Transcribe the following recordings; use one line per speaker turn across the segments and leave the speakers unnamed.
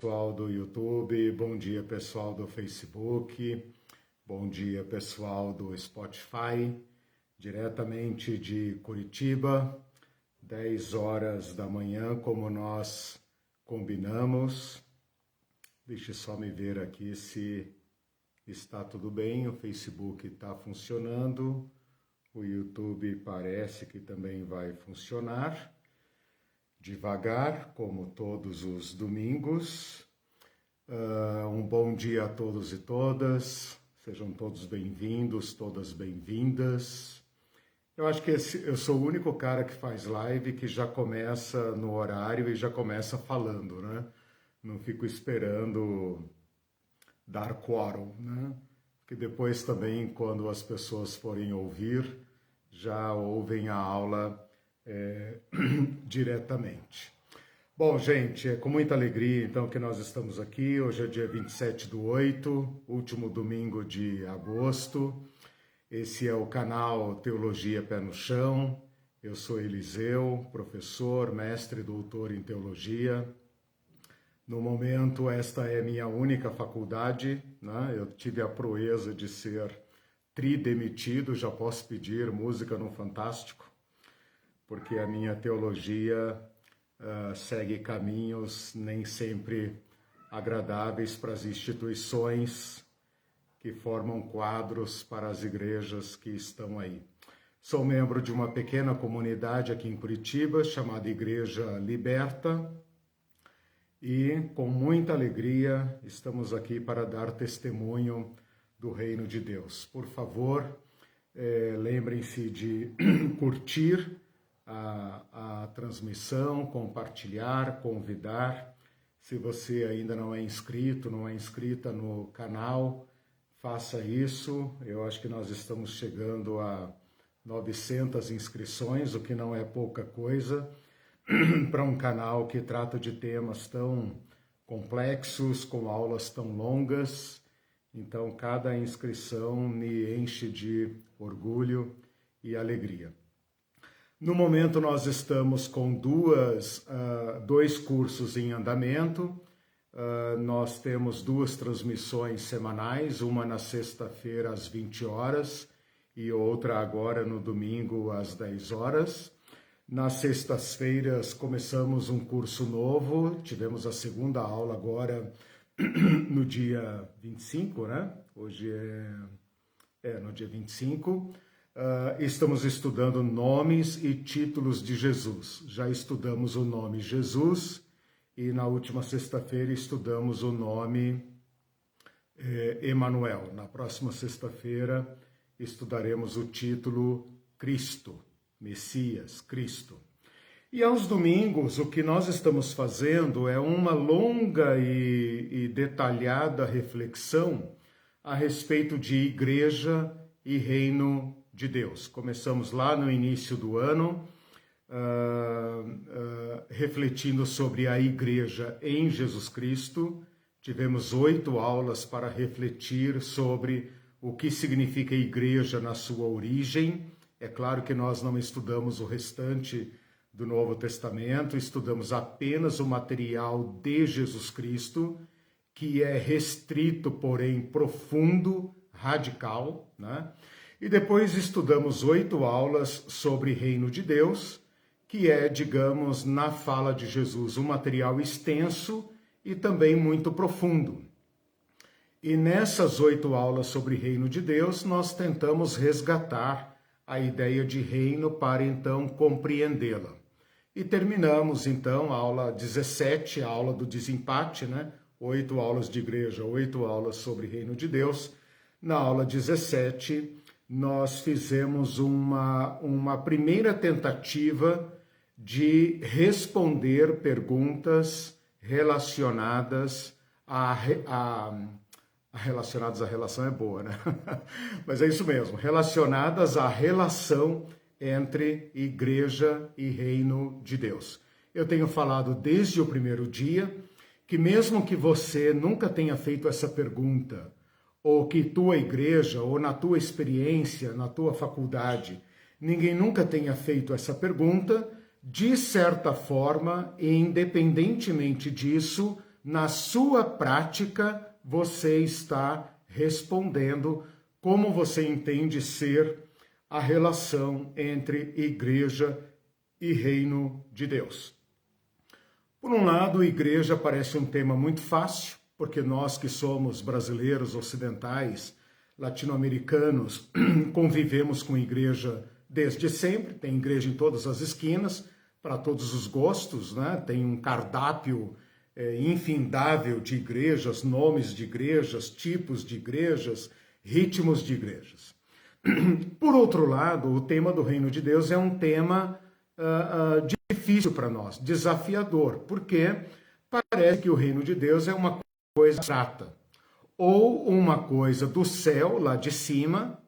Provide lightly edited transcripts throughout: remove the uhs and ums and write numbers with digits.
Pessoal do YouTube, bom dia pessoal do Facebook, bom dia pessoal do Spotify, diretamente de Curitiba, 10 horas da manhã, como nós combinamos. Deixa eu só me ver aqui se está tudo bem, o Facebook está funcionando, o YouTube parece que também vai funcionar. Devagar, como todos os domingos. Um bom dia a todos e todas. Sejam todos bem-vindos, todas bem-vindas. Eu acho que eu sou o único cara que faz live que já começa no horário e já começa falando, né? Não fico esperando dar quórum, né? Porque depois também, quando as pessoas forem ouvir, já ouvem a aula diretamente. Bom, gente, é com muita alegria então que nós estamos aqui. Hoje é dia 27/8, último domingo de agosto. Esse é o canal Teologia Pé no Chão. Eu sou Eliseu, professor, mestre e doutor em teologia. No momento, esta é minha única faculdade, né? Eu tive a proeza de ser tridemitido, já posso pedir música no Fantástico, porque a minha teologia segue caminhos nem sempre agradáveis para as instituições que formam quadros para as igrejas que estão aí. Sou membro de uma pequena comunidade aqui em Curitiba, chamada Igreja Liberta, e com muita alegria estamos aqui para dar testemunho do Reino de Deus. Por favor, lembrem-se de curtir a transmissão, compartilhar, convidar. Se você ainda não é inscrito, não é inscrita no canal, faça isso. Eu acho que nós estamos chegando a 900 inscrições, o que não é pouca coisa, para um canal que trata de temas tão complexos, com aulas tão longas. Então, cada inscrição me enche de orgulho e alegria. No momento, nós estamos com dois cursos em andamento. Nós temos duas transmissões semanais, uma na sexta-feira às 20 horas e outra agora no domingo às 10 horas. Nas sextas-feiras começamos um curso novo, tivemos a segunda aula agora no dia 25, né? Hoje é no dia 25. Estamos estudando nomes e títulos de Jesus. Já estudamos o nome Jesus e na última sexta-feira estudamos o nome Emanuel. Na próxima sexta-feira estudaremos o título Cristo, Messias, Cristo. E aos domingos o que nós estamos fazendo é uma longa e detalhada reflexão a respeito de igreja e reino de Deus. Começamos lá no início do ano, refletindo sobre a igreja em Jesus Cristo. Tivemos 8 aulas para refletir sobre o que significa igreja na sua origem. É claro que nós não estudamos o restante do Novo Testamento, estudamos apenas o material de Jesus Cristo, que é restrito, porém profundo, radical, né? E depois estudamos 8 aulas sobre Reino de Deus, que é, digamos, na fala de Jesus, um material extenso e também muito profundo. E nessas 8 aulas sobre Reino de Deus, nós tentamos resgatar a ideia de reino para então compreendê-la. E terminamos então a aula 17, a aula do desempate, né? 8 aulas de igreja, 8 aulas sobre Reino de Deus. Na aula 17, nós fizemos uma primeira tentativa de responder perguntas relacionadas relacionadas à relação é boa, né? Mas é isso mesmo, relacionadas à relação entre igreja e reino de Deus. Eu tenho falado desde o primeiro dia que mesmo que você nunca tenha feito essa pergunta, ou que tua igreja, ou na tua experiência, na tua faculdade, ninguém nunca tenha feito essa pergunta, de certa forma, e independentemente disso, na sua prática, você está respondendo como você entende ser a relação entre igreja e reino de Deus. Por um lado, igreja parece um tema muito fácil, porque nós que somos brasileiros, ocidentais, latino-americanos, convivemos com igreja desde sempre, tem igreja em todas as esquinas, para todos os gostos, né? Tem um cardápio infindável de igrejas, nomes de igrejas, tipos de igrejas, ritmos de igrejas. Por outro lado, o tema do reino de Deus é um tema difícil para nós, desafiador, porque parece que o reino de Deus é uma coisa abstrata, ou uma coisa do céu, lá de cima,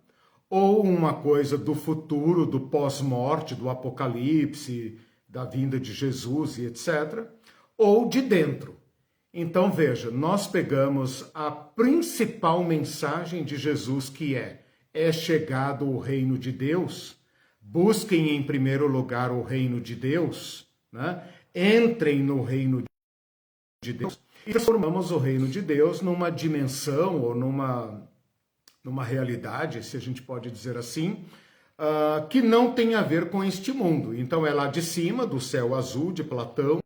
ou uma coisa do futuro, do pós-morte, do apocalipse, da vinda de Jesus e etc., ou de dentro. Então veja, nós pegamos a principal mensagem de Jesus, que é chegado o reino de Deus, busquem em primeiro lugar o reino de Deus, né? Entrem no reino de Deus, e transformamos o reino de Deus numa dimensão ou numa realidade, se a gente pode dizer assim, que não tem a ver com este mundo. Então é lá de cima, do céu azul de Platão,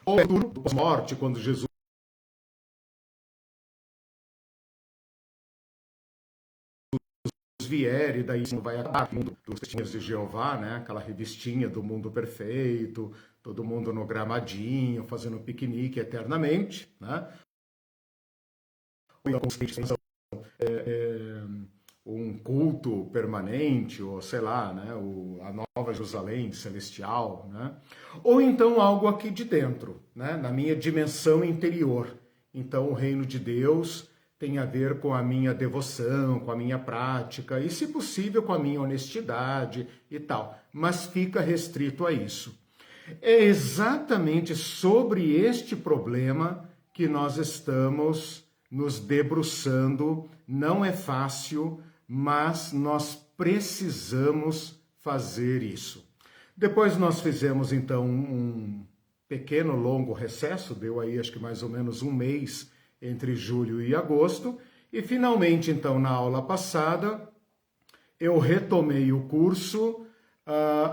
ou é do pós-morte, quando Jesus vier, e daí vai acabar o mundo dos testemunhas de Jeová, né? Aquela revistinha do mundo perfeito, todo mundo no gramadinho, fazendo piquenique eternamente, né? Um culto permanente, ou sei lá, né? A Nova Jerusalém celestial, né? Ou então algo aqui de dentro, né? Na minha dimensão interior. Então o reino de Deus tem a ver com a minha devoção, com a minha prática e, se possível, com a minha honestidade e tal. Mas fica restrito a isso. É exatamente sobre este problema que nós estamos nos debruçando. Não é fácil, mas nós precisamos fazer isso. Depois nós fizemos, então, um pequeno, longo recesso, deu aí acho que mais ou menos um mês, entre julho e agosto, e finalmente, então, na aula passada, eu retomei o curso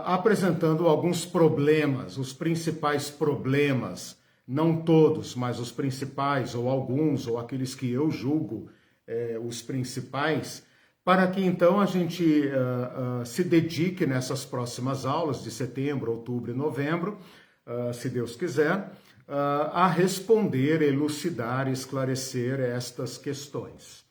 apresentando alguns problemas, os principais problemas, não todos, mas os principais, ou alguns, ou aqueles que eu julgo os principais, para que então a gente se dedique nessas próximas aulas de setembro, outubro e novembro, se Deus quiser, a responder, elucidar, esclarecer estas questões.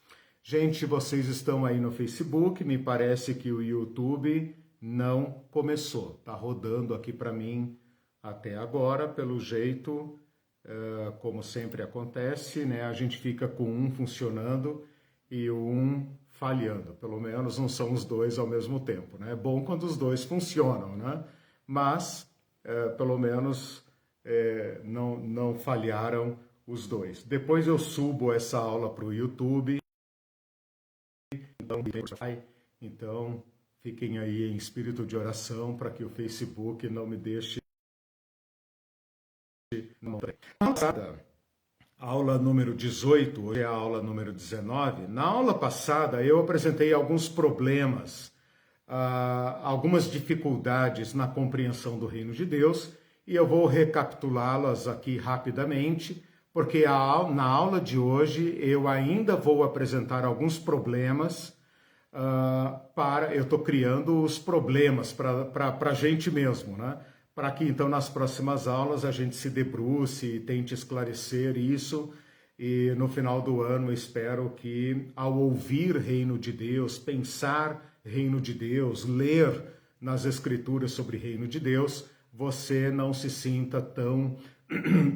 Gente, vocês estão aí no Facebook, me parece que o YouTube não começou. Está rodando aqui para mim até agora, pelo jeito, como sempre acontece, né? A gente fica com um funcionando e um falhando. Pelo menos não são os dois ao mesmo tempo, né? É bom quando os dois funcionam, né? Mas, pelo menos, não falharam os dois. Depois eu subo essa aula para o YouTube. Então, fiquem aí em espírito de oração para que o Facebook não me deixe. Aula número 18, hoje é a aula número 19. Na aula passada eu apresentei alguns problemas, algumas dificuldades na compreensão do reino de Deus, e eu vou recapitulá-las aqui rapidamente, porque na aula de hoje eu ainda vou apresentar alguns problemas eu estou criando os problemas para a gente mesmo, né? Para que então nas próximas aulas a gente se debruce e tente esclarecer isso, e no final do ano espero que, ao ouvir Reino de Deus, pensar Reino de Deus, ler nas Escrituras sobre Reino de Deus, você não se sinta tão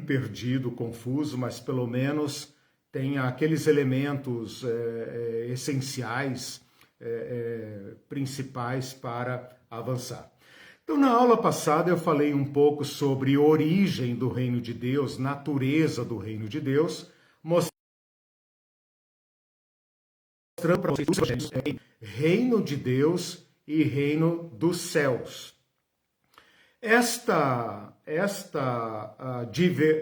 perdido, confuso, mas pelo menos tenha aqueles elementos essenciais, principais para avançar. Então, na aula passada eu falei um pouco sobre origem do reino de Deus, natureza do reino de Deus, mostrando para vocês reino de Deus e reino dos céus. Esta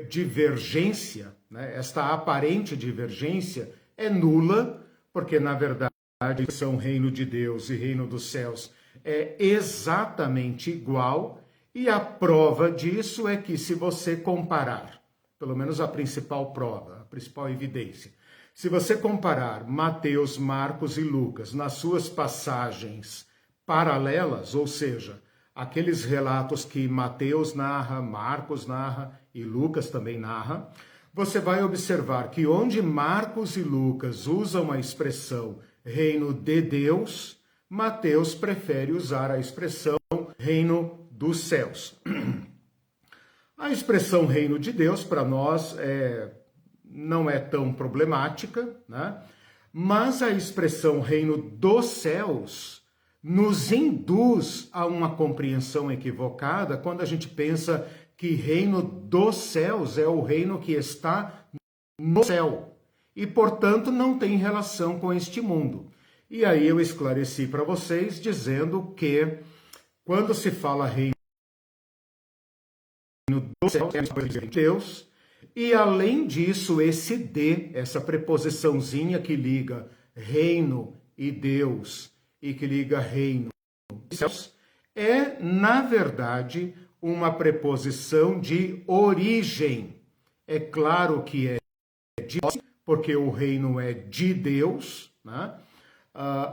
divergência, né, esta aparente divergência é nula, porque na verdade são reino de Deus e reino dos céus é exatamente igual, e a prova disso é que se você comparar, pelo menos a principal prova, a principal evidência, se você comparar Mateus, Marcos e Lucas nas suas passagens paralelas, ou seja, aqueles relatos que Mateus narra, Marcos narra e Lucas também narra, você vai observar que onde Marcos e Lucas usam a expressão reino de Deus, Mateus prefere usar a expressão reino dos céus. A expressão reino de Deus para nós não é tão problemática, né? Mas a expressão reino dos céus nos induz a uma compreensão equivocada quando a gente pensa que reino dos céus é o reino que está no céu e, portanto, não tem relação com este mundo. E aí eu esclareci para vocês dizendo que quando se fala reino dos céus, é de Deus, e além disso, esse de, essa preposiçãozinha que liga reino e Deus e que liga reino e céus, é, na verdade, uma preposição de origem. É claro que é de Deus, porque o reino é de Deus, né?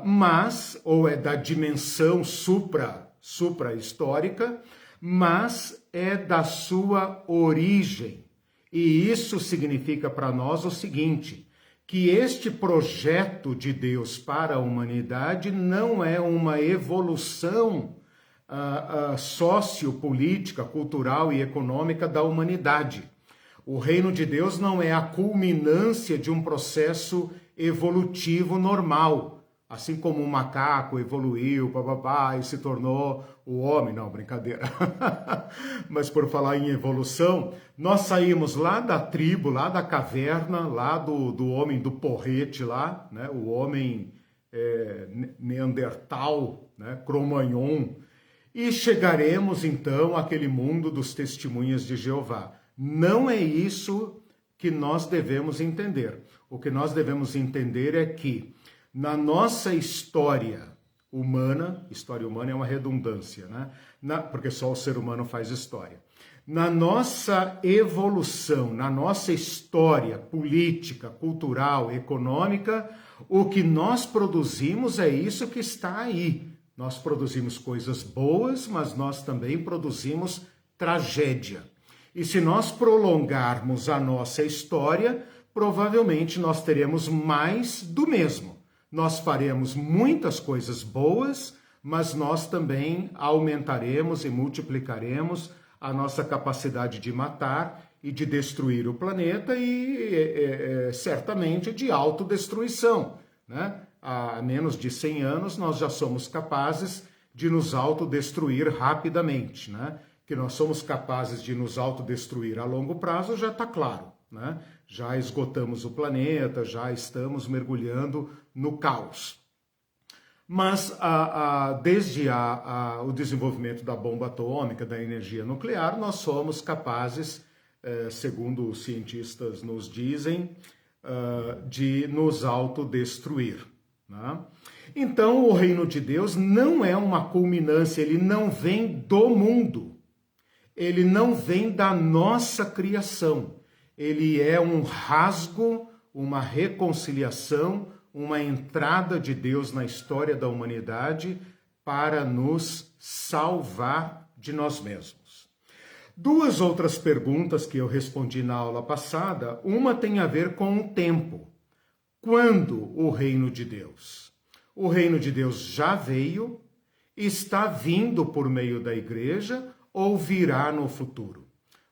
Mas, ou é da dimensão supra-histórica, mas é da sua origem. E isso significa para nós o seguinte, que este projeto de Deus para a humanidade não é uma evolução sociopolítica, cultural e econômica da humanidade. O reino de Deus não é a culminância de um processo evolutivo normal, assim como um macaco evoluiu, e se tornou o homem. Não, brincadeira. Mas por falar em evolução, nós saímos lá da tribo, lá da caverna, lá do homem do porrete lá, né? O homem neandertal, né? Cro-Magnon, e chegaremos então àquele mundo dos testemunhas de Jeová. Não é isso que nós devemos entender. O que nós devemos entender é que na nossa história humana é uma redundância, né? Porque só o ser humano faz história. Na nossa evolução, na nossa história política, cultural, econômica, o que nós produzimos é isso que está aí. Nós produzimos coisas boas, mas nós também produzimos tragédia. E se nós prolongarmos a nossa história, provavelmente nós teremos mais do mesmo. Nós faremos muitas coisas boas, mas nós também aumentaremos e multiplicaremos a nossa capacidade de matar e de destruir o planeta e certamente de autodestruição, né? Há menos de 100 anos nós já somos capazes de nos autodestruir rapidamente, né? Que nós somos capazes de nos autodestruir a longo prazo já está claro, né? Já esgotamos o planeta, já estamos mergulhando no caos. Mas desde o desenvolvimento da bomba atômica, da energia nuclear, nós somos capazes, segundo os cientistas nos dizem, de nos autodestruir, né? Então, o reino de Deus não é uma culminância, ele não vem do mundo, ele não vem da nossa criação. Ele é um rasgo, uma reconciliação, uma entrada de Deus na história da humanidade para nos salvar de nós mesmos. Duas outras perguntas que eu respondi na aula passada, uma tem a ver com o tempo. Quando o reino de Deus? O reino de Deus já veio, está vindo por meio da igreja ou virá no futuro?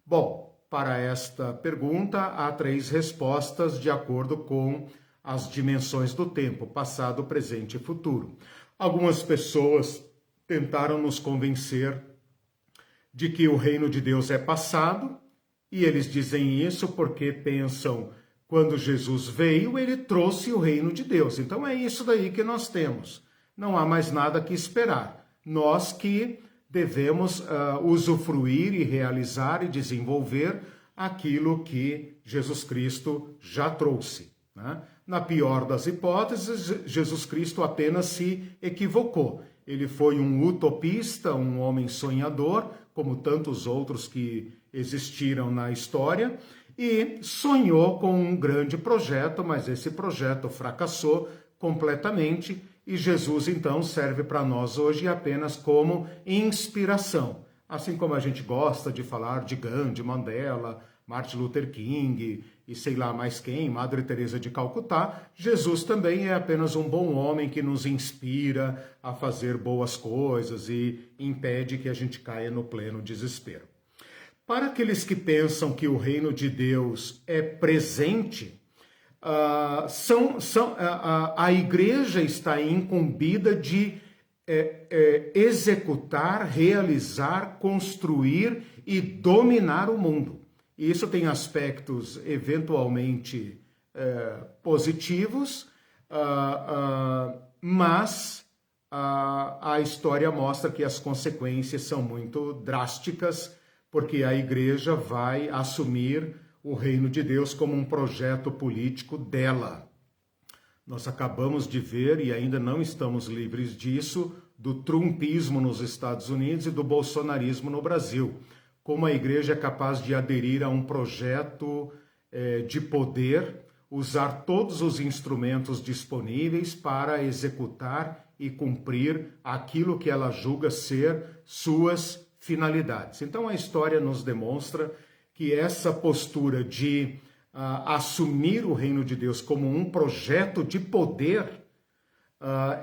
Bom, para esta pergunta, há 3 respostas de acordo com as dimensões do tempo, passado, presente e futuro. Algumas pessoas tentaram nos convencer de que o reino de Deus é passado, e eles dizem isso porque pensam, quando Jesus veio, ele trouxe o reino de Deus. Então é isso daí que nós temos. Não há mais nada que esperar. Nós que devemos usufruir e realizar e desenvolver aquilo que Jesus Cristo já trouxe, né? Na pior das hipóteses, Jesus Cristo apenas se equivocou. Ele foi um utopista, um homem sonhador, como tantos outros que existiram na história, e sonhou com um grande projeto, mas esse projeto fracassou completamente, e Jesus então serve para nós hoje apenas como inspiração. Assim como a gente gosta de falar de Gandhi, Mandela, Martin Luther King e sei lá mais quem, Madre Teresa de Calcutá, Jesus também é apenas um bom homem que nos inspira a fazer boas coisas e impede que a gente caia no pleno desespero. Para aqueles que pensam que o reino de Deus é presente, a igreja está incumbida de executar, realizar, construir e dominar o mundo. E isso tem aspectos eventualmente positivos, mas a história mostra que as consequências são muito drásticas, porque a igreja vai assumir o reino de Deus como um projeto político dela. Nós acabamos de ver, e ainda não estamos livres disso, do trumpismo nos Estados Unidos e do bolsonarismo no Brasil. Como a igreja é capaz de aderir a um projeto de poder, usar todos os instrumentos disponíveis para executar e cumprir aquilo que ela julga ser suas finalidades. Então a história nos demonstra que essa postura de assumir o reino de Deus como um projeto de poder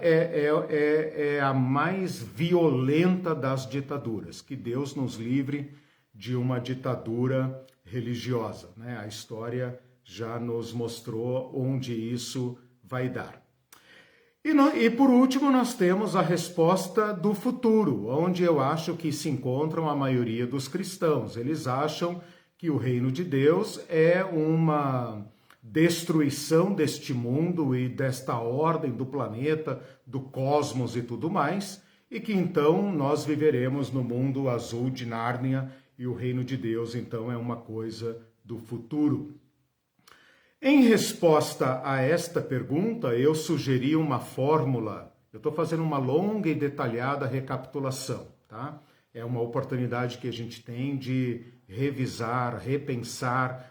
é a mais violenta das ditaduras. Que Deus nos livre de uma ditadura religiosa, né? A história já nos mostrou onde isso vai dar. E por último, nós temos a resposta do futuro, onde eu acho que se encontram a maioria dos cristãos. Eles acham que o reino de Deus é uma destruição deste mundo e desta ordem do planeta, do cosmos e tudo mais, e que então nós viveremos no mundo azul de Nárnia e o reino de Deus então é uma coisa do futuro. Em resposta a esta pergunta, eu sugeri uma fórmula. Eu estou fazendo uma longa e detalhada recapitulação, tá? É uma oportunidade que a gente tem de revisar, repensar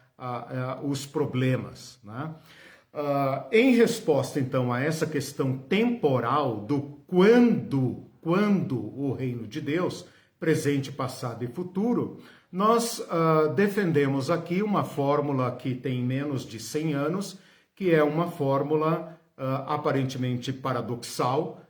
os problemas, né? Em resposta, então, a essa questão temporal do quando o reino de Deus, presente, passado e futuro, nós defendemos aqui uma fórmula que tem menos de 100 anos, que é uma fórmula aparentemente paradoxal,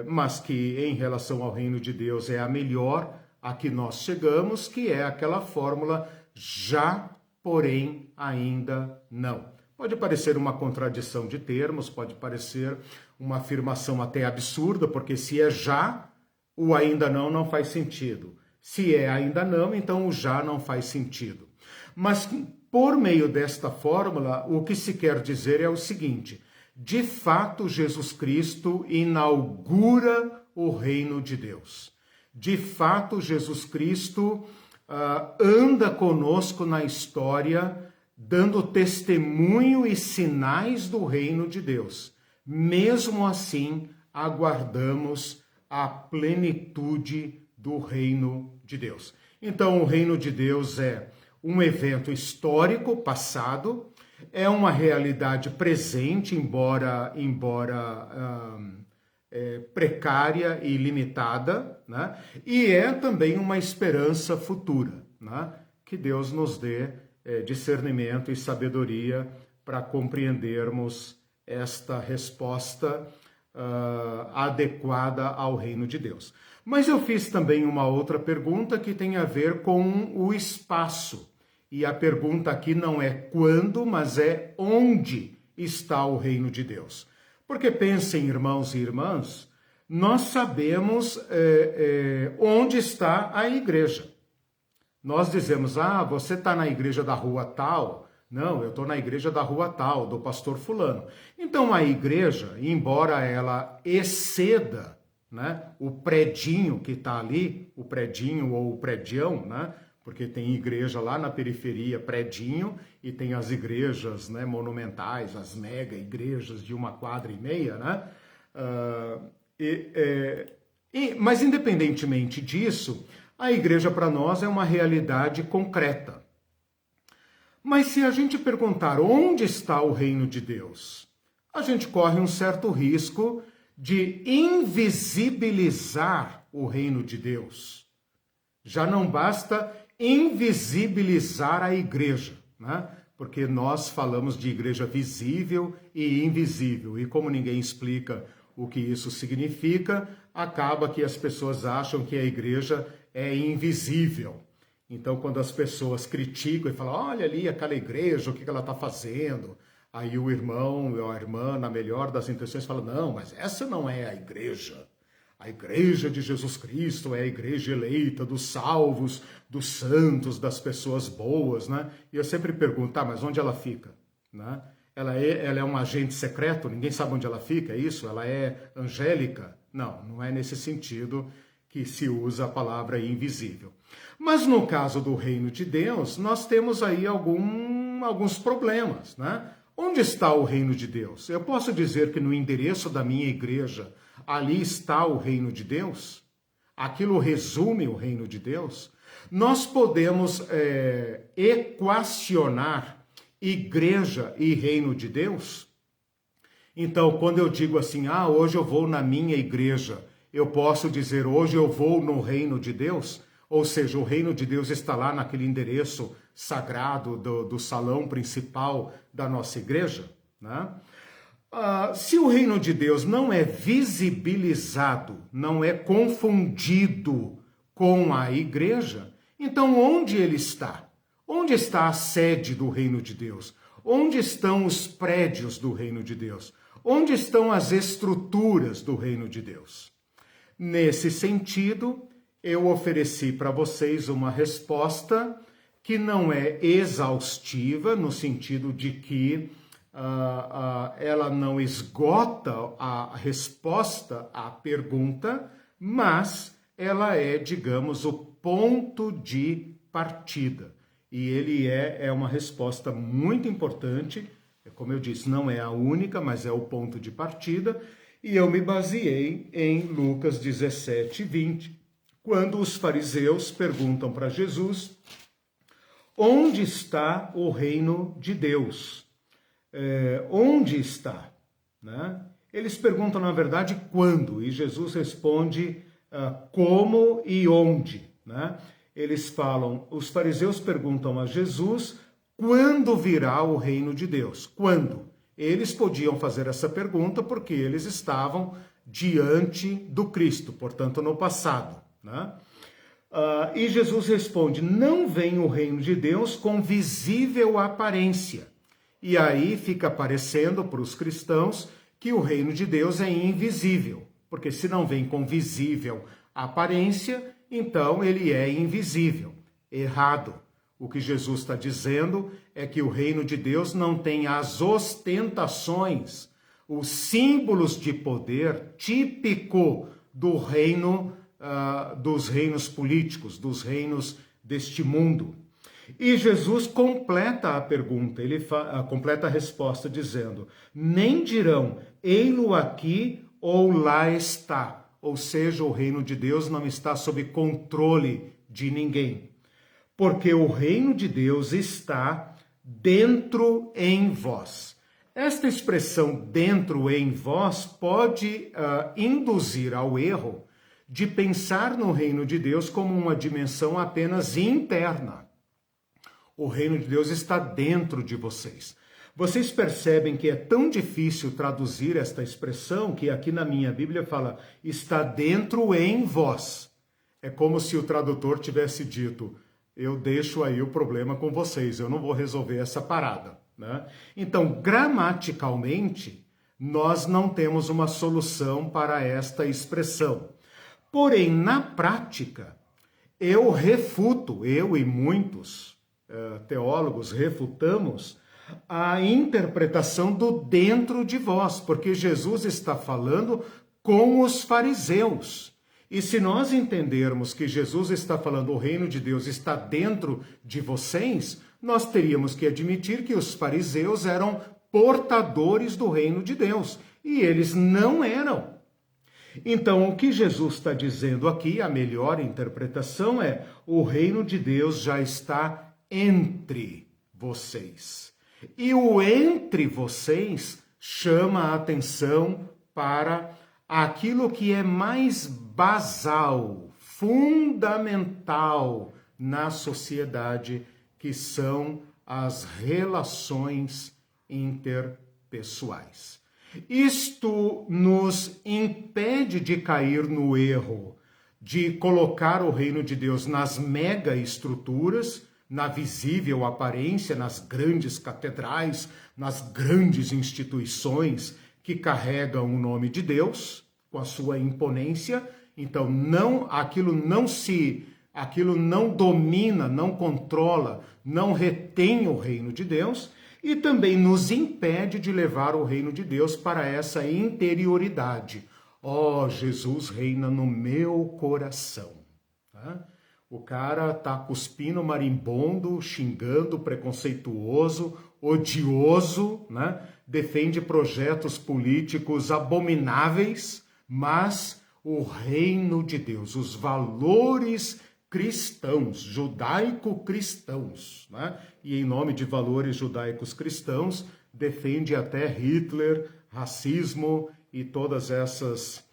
mas que em relação ao reino de Deus é a melhor a que nós chegamos, que é aquela fórmula já, porém, ainda não. Pode parecer uma contradição de termos, pode parecer uma afirmação até absurda, porque se é já, o ainda não faz sentido. Se é ainda não, então o já não faz sentido. Mas por meio desta fórmula, o que se quer dizer é o seguinte: de fato, Jesus Cristo inaugura o reino de Deus. De fato, Jesus Cristo anda conosco na história, dando testemunho e sinais do reino de Deus. Mesmo assim, aguardamos a plenitude do reino de Deus. Então, o reino de Deus é um evento histórico passado, é uma realidade presente, embora precária e limitada, né? E é também uma esperança futura, né? Que Deus nos dê discernimento e sabedoria para compreendermos esta resposta adequada ao reino de Deus. Mas eu fiz também uma outra pergunta que tem a ver com o espaço. E a pergunta aqui não é quando, mas é onde está o reino de Deus. Porque pensem, irmãos e irmãs, nós sabemos onde está a igreja. Nós dizemos, você está na igreja da rua tal. Não, eu estou na igreja da rua tal, do pastor fulano. Então a igreja, embora ela exceda né? O predinho que está ali, o predinho ou o predião, né? Porque tem igreja lá na periferia, predinho, e tem as igrejas, né, monumentais, as mega igrejas de 1,5 quadra, né? Mas independentemente disso, a igreja para nós é uma realidade concreta. Mas se a gente perguntar onde está o reino de Deus, a gente corre um certo risco de invisibilizar o reino de Deus. Já não basta invisibilizar a igreja, né? Porque nós falamos de igreja visível e invisível, e como ninguém explica o que isso significa, acaba que as pessoas acham que a igreja é invisível. Então, quando as pessoas criticam e falam, olha ali aquela igreja, o que ela está fazendo? Aí o irmão ou a irmã, na melhor das intenções, fala, não, mas essa não é a igreja. A igreja de Jesus Cristo é a igreja eleita dos salvos, dos santos, das pessoas boas, né? E eu sempre pergunto, tá, mas onde ela fica? Né? Ela é um agente secreto? Ninguém sabe onde ela fica, é isso? Ela é angélica? Não, não é nesse sentido que se usa a palavra invisível. Mas no caso do reino de Deus, nós temos aí alguns problemas, né? Onde está o reino de Deus? Eu posso dizer que no endereço da minha igreja, ali está o reino de Deus? Aquilo resume o reino de Deus? Nós podemos equacionar igreja e reino de Deus? Então, quando eu digo assim, hoje eu vou na minha igreja, eu posso dizer, hoje eu vou no reino de Deus? Ou seja, o reino de Deus está lá naquele endereço sagrado do salão principal da nossa igreja, né? Se o reino de Deus não é visibilizado, não é confundido com a igreja, então onde ele está? Onde está a sede do reino de Deus? Onde estão os prédios do reino de Deus? Onde estão as estruturas do reino de Deus? Nesse sentido, eu ofereci para vocês uma resposta que não é exaustiva, no sentido de que ela não esgota a resposta à pergunta, mas ela é, digamos, o ponto de partida. E ele é uma resposta muito importante, como eu disse, não é a única, mas é o ponto de partida, e eu me baseei em Lucas 17, 20, quando os fariseus perguntam para Jesus, onde está o reino de Deus? Onde está? Né? Eles perguntam, na verdade, quando, e Jesus responde como e onde. Né? Eles falam, os fariseus perguntam a Jesus, quando virá o reino de Deus? Quando? Eles podiam fazer essa pergunta porque eles estavam diante do Cristo, portanto, no passado. Né? E Jesus responde, não vem o reino de Deus com visível aparência. E aí fica parecendo para os cristãos que o reino de Deus é invisível, porque se não vem com visível aparência, então ele é invisível. Errado. O que Jesus está dizendo é que o reino de Deus não tem as ostentações, os símbolos de poder típico do reino, dos reinos políticos, dos reinos deste mundo. E Jesus completa a pergunta, ele completa a resposta dizendo, nem dirão, ei-lo aqui ou lá está. Ou seja, o reino de Deus não está sob controle de ninguém. Porque o reino de Deus está dentro em vós. Esta expressão dentro em vós pode induzir ao erro de pensar no reino de Deus como uma dimensão apenas interna. O reino de Deus está dentro de vocês. Vocês percebem que é tão difícil traduzir esta expressão que aqui na minha Bíblia fala, está dentro em vós. É como se o tradutor tivesse dito, eu deixo aí o problema com vocês, eu não vou resolver essa parada. Né? Então, gramaticalmente, nós não temos uma solução para esta expressão. Porém, na prática, eu e muitos teólogos refutamos a interpretação do dentro de vós, porque Jesus está falando com os fariseus. E se nós entendermos que Jesus está falando o reino de Deus está dentro de vocês, nós teríamos que admitir que os fariseus eram portadores do reino de Deus. E eles não eram. Então, o que Jesus está dizendo aqui, a melhor interpretação é: o reino de Deus já está entre vocês. E o entre vocês chama a atenção para aquilo que é mais basal, fundamental na sociedade, que são as relações interpessoais. Isto nos impede de cair no erro de colocar o reino de Deus nas mega estruturas, na visível aparência, nas grandes catedrais, nas grandes instituições que carregam o nome de Deus com a sua imponência. Então aquilo não domina, não controla, não retém o reino de Deus, e também nos impede de levar o reino de Deus para essa interioridade. Jesus reina no meu coração. Tá? O cara tá cuspindo marimbondo, xingando, preconceituoso, odioso, né? Defende projetos políticos abomináveis, mas o reino de Deus, os valores cristãos, judaico-cristãos, né? E em nome de valores judaicos cristãos, defende até Hitler, racismo e todas essas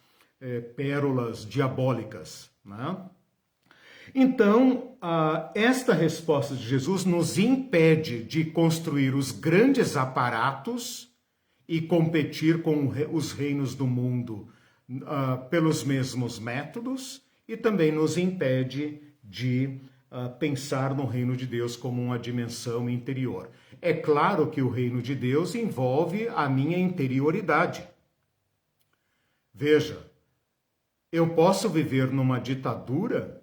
pérolas diabólicas, né? Então, esta resposta de Jesus nos impede de construir os grandes aparatos e competir com os reinos do mundo pelos mesmos métodos, e também nos impede de pensar no reino de Deus como uma dimensão interior. É claro que o reino de Deus envolve a minha interioridade. Veja, eu posso viver numa ditadura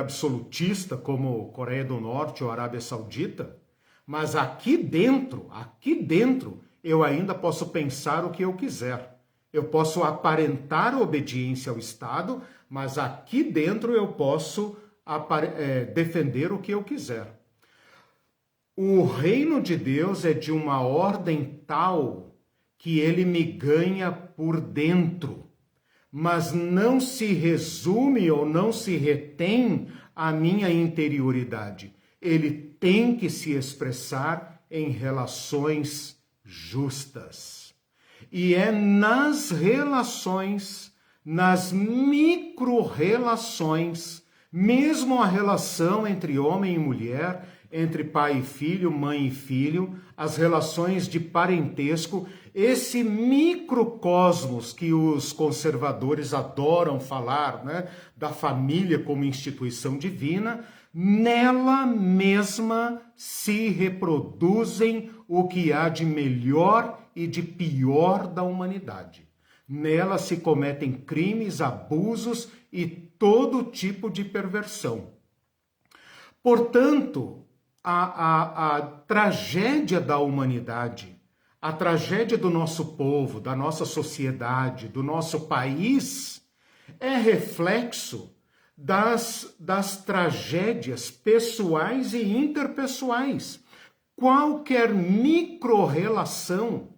absolutista como Coreia do Norte ou Arábia Saudita, mas aqui dentro, eu ainda posso pensar o que eu quiser. Eu posso aparentar obediência ao Estado, mas aqui dentro eu posso defender o que eu quiser. O reino de Deus é de uma ordem tal que ele me ganha por dentro, mas não se resume ou não se retém à minha interioridade. Ele tem que se expressar em relações justas. E é nas relações, nas micro-relações, mesmo a relação entre homem e mulher, entre pai e filho, mãe e filho, as relações de parentesco, esse microcosmos que os conservadores adoram falar, né, da família como instituição divina, nela mesma se reproduzem o que há de melhor e de pior da humanidade. Nela se cometem crimes, abusos e todo tipo de perversão. Portanto, a tragédia da humanidade, a tragédia do nosso povo, da nossa sociedade, do nosso país, é reflexo das tragédias pessoais e interpessoais. Qualquer micro-relação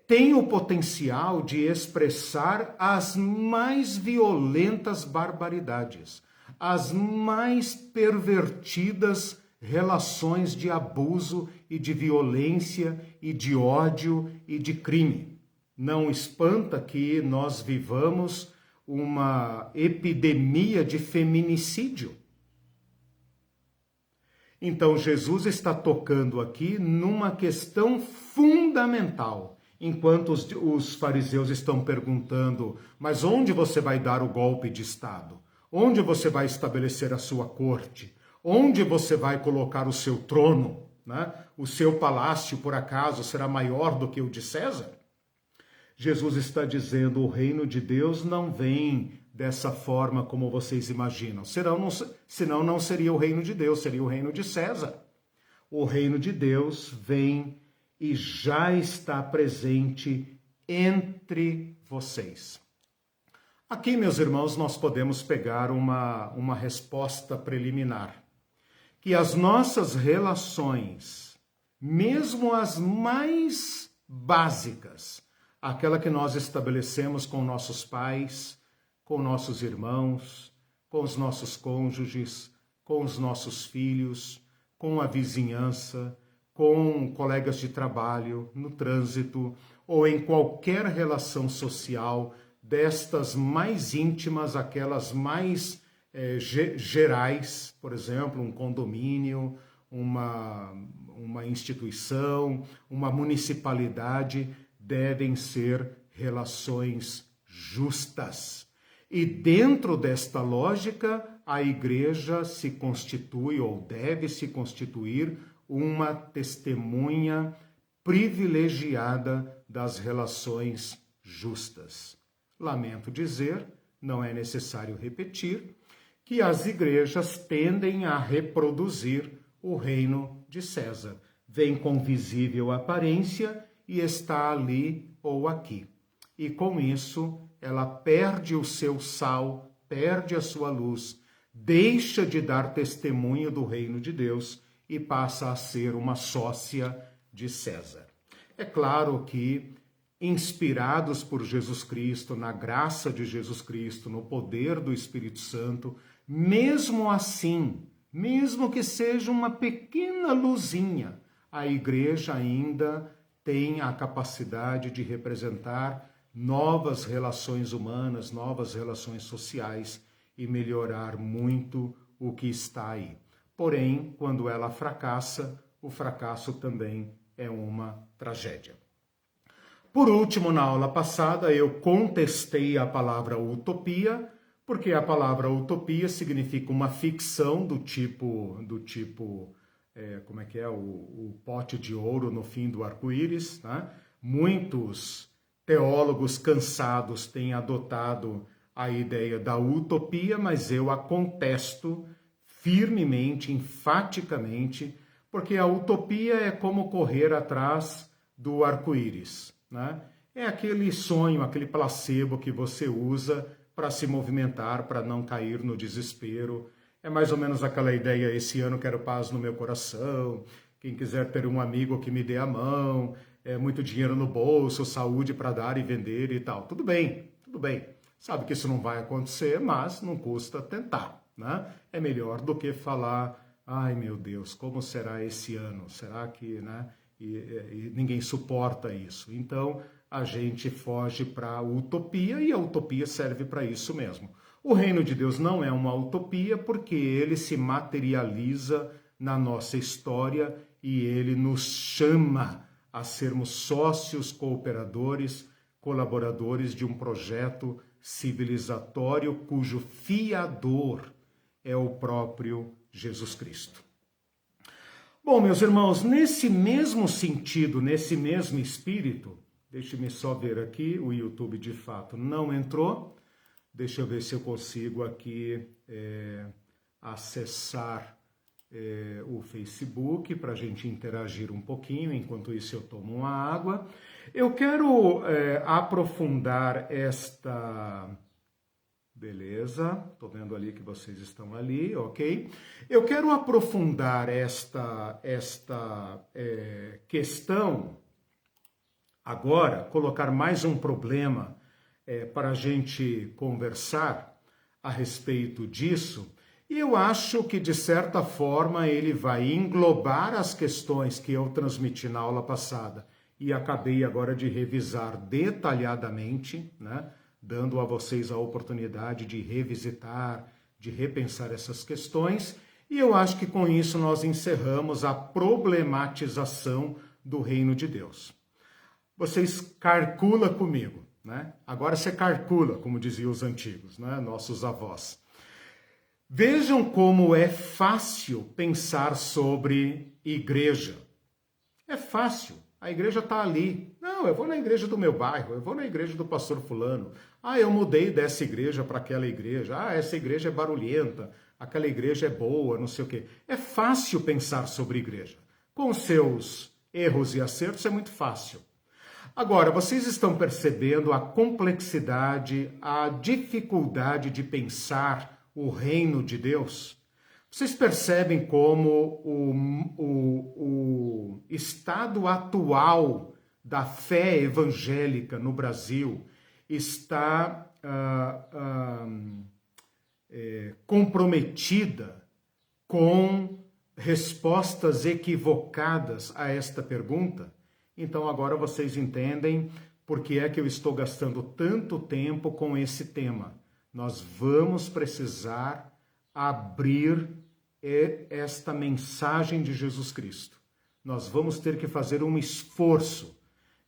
tem o potencial de expressar as mais violentas barbaridades, as mais pervertidas relações de abuso e de violência e de ódio e de crime. Não espanta que nós vivamos uma epidemia de feminicídio. Então Jesus está tocando aqui numa questão fundamental. Enquanto os fariseus estão perguntando, mas onde você vai dar o golpe de Estado? Onde você vai estabelecer a sua corte? Onde você vai colocar o seu trono? Né? O seu palácio, por acaso, será maior do que o de César? Jesus está dizendo, o reino de Deus não vem dessa forma como vocês imaginam. Senão não seria o reino de Deus, seria o reino de César. O reino de Deus vem e já está presente entre vocês. Aqui, meus irmãos, nós podemos pegar uma resposta preliminar. Que as nossas relações, mesmo as mais básicas, aquela que nós estabelecemos com nossos pais, com nossos irmãos, com os nossos cônjuges, com os nossos filhos, com a vizinhança, com colegas de trabalho, no trânsito ou em qualquer relação social, destas mais íntimas, aquelas mais gerais, por exemplo, um condomínio, uma instituição, uma municipalidade, devem ser relações justas. E dentro desta lógica, a igreja se constitui ou deve se constituir uma testemunha privilegiada das relações justas. Lamento dizer, não é necessário repetir, que as igrejas tendem a reproduzir o reino de César. Vem com visível aparência e está ali ou aqui. E com isso, ela perde o seu sal, perde a sua luz, deixa de dar testemunho do reino de Deus e passa a ser uma sócia de César. É claro que, inspirados por Jesus Cristo, na graça de Jesus Cristo, no poder do Espírito Santo, mesmo assim, mesmo que seja uma pequena luzinha, a igreja ainda tem a capacidade de representar novas relações humanas, novas relações sociais e melhorar muito o que está aí. Porém, quando ela fracassa, o fracasso também é uma tragédia. Por último, na aula passada, eu contestei a palavra utopia, porque a palavra utopia significa uma ficção do tipo como é que é, o pote de ouro no fim do arco-íris, né? Muitos teólogos cansados têm adotado a ideia da utopia, mas eu a contesto firmemente, enfaticamente, porque a utopia é como correr atrás do arco-íris, né? É aquele sonho, aquele placebo que você usa para se movimentar, para não cair no desespero. É mais ou menos aquela ideia, esse ano quero paz no meu coração, quem quiser ter um amigo que me dê a mão, muito dinheiro no bolso, saúde para dar e vender e tal. Tudo bem, tudo bem. Sabe que isso não vai acontecer, mas não custa tentar, né? É melhor do que falar, ai meu Deus, como será esse ano? Será que, né? E ninguém suporta isso. Então, a gente foge para a utopia e a utopia serve para isso mesmo. O reino de Deus não é uma utopia porque ele se materializa na nossa história e ele nos chama a sermos sócios, cooperadores, colaboradores de um projeto civilizatório cujo fiador é o próprio Jesus Cristo. Bom, meus irmãos, nesse mesmo sentido, nesse mesmo espírito, deixe-me só ver aqui, o YouTube de fato não entrou. Deixa eu ver se eu consigo aqui acessar o Facebook para a gente interagir um pouquinho. Enquanto isso eu tomo uma água. Eu quero aprofundar esta... Beleza, estou vendo ali que vocês estão ali, ok? Eu quero aprofundar esta questão agora, colocar mais um problema para a gente conversar a respeito disso, e eu acho que, de certa forma, ele vai englobar as questões que eu transmiti na aula passada e acabei agora de revisar detalhadamente, né? Dando a vocês a oportunidade de revisitar, de repensar essas questões, e eu acho que com isso nós encerramos a problematização do reino de Deus. Vocês calculam comigo, né? Agora você calcula, como diziam os antigos, né? Nossos avós. Vejam como é fácil pensar sobre igreja. É fácil. A igreja está ali. Não, eu vou na igreja do meu bairro, eu vou na igreja do pastor fulano. Ah, eu mudei dessa igreja para aquela igreja. Ah, essa igreja é barulhenta, aquela igreja é boa, não sei o quê. É fácil pensar sobre igreja. Com seus erros e acertos é muito fácil. Agora, vocês estão percebendo a complexidade, a dificuldade de pensar o reino de Deus? Vocês percebem como o estado atual da fé evangélica no Brasil está comprometida com respostas equivocadas a esta pergunta? Então agora vocês entendem por que é que eu estou gastando tanto tempo com esse tema. Nós vamos precisar abrir esta mensagem de Jesus Cristo. Nós vamos ter que fazer um esforço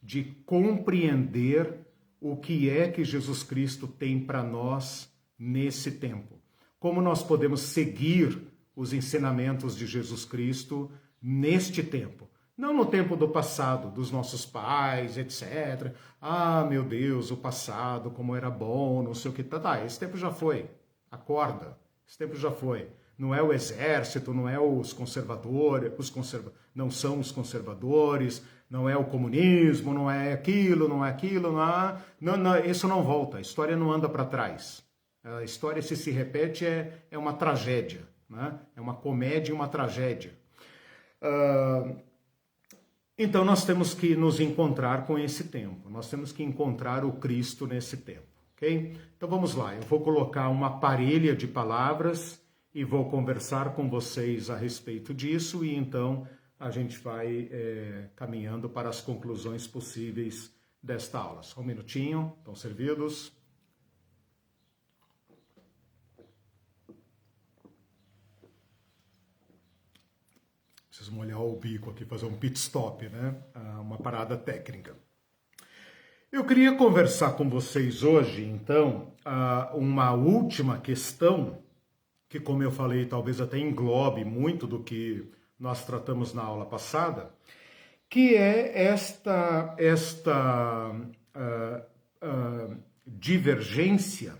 de compreender o que é que Jesus Cristo tem para nós nesse tempo. Como nós podemos seguir os ensinamentos de Jesus Cristo neste tempo. Não no tempo do passado, dos nossos pais, etc. Ah, meu Deus, o passado, como era bom, não sei o que. Tá, esse tempo já foi. Acorda, esse tempo já foi. Não é o exército, não é os conservadores, não são os conservadores, não é o comunismo, não é aquilo, não, isso não volta, a história não anda para trás. A história, se repete, é uma tragédia, né? É uma comédia e uma tragédia. Então nós temos que nos encontrar com esse tempo, nós temos que encontrar o Cristo nesse tempo, ok? Então vamos lá, eu vou colocar uma parelha de palavras e vou conversar com vocês a respeito disso e então a gente vai caminhando para as conclusões possíveis desta aula. Só um minutinho, estão servidos? Preciso molhar o bico aqui, fazer um pit stop, né? Uma parada técnica. Eu queria conversar com vocês hoje, então, uma última questão que, como eu falei, talvez até englobe muito do que nós tratamos na aula passada, que é esta divergência,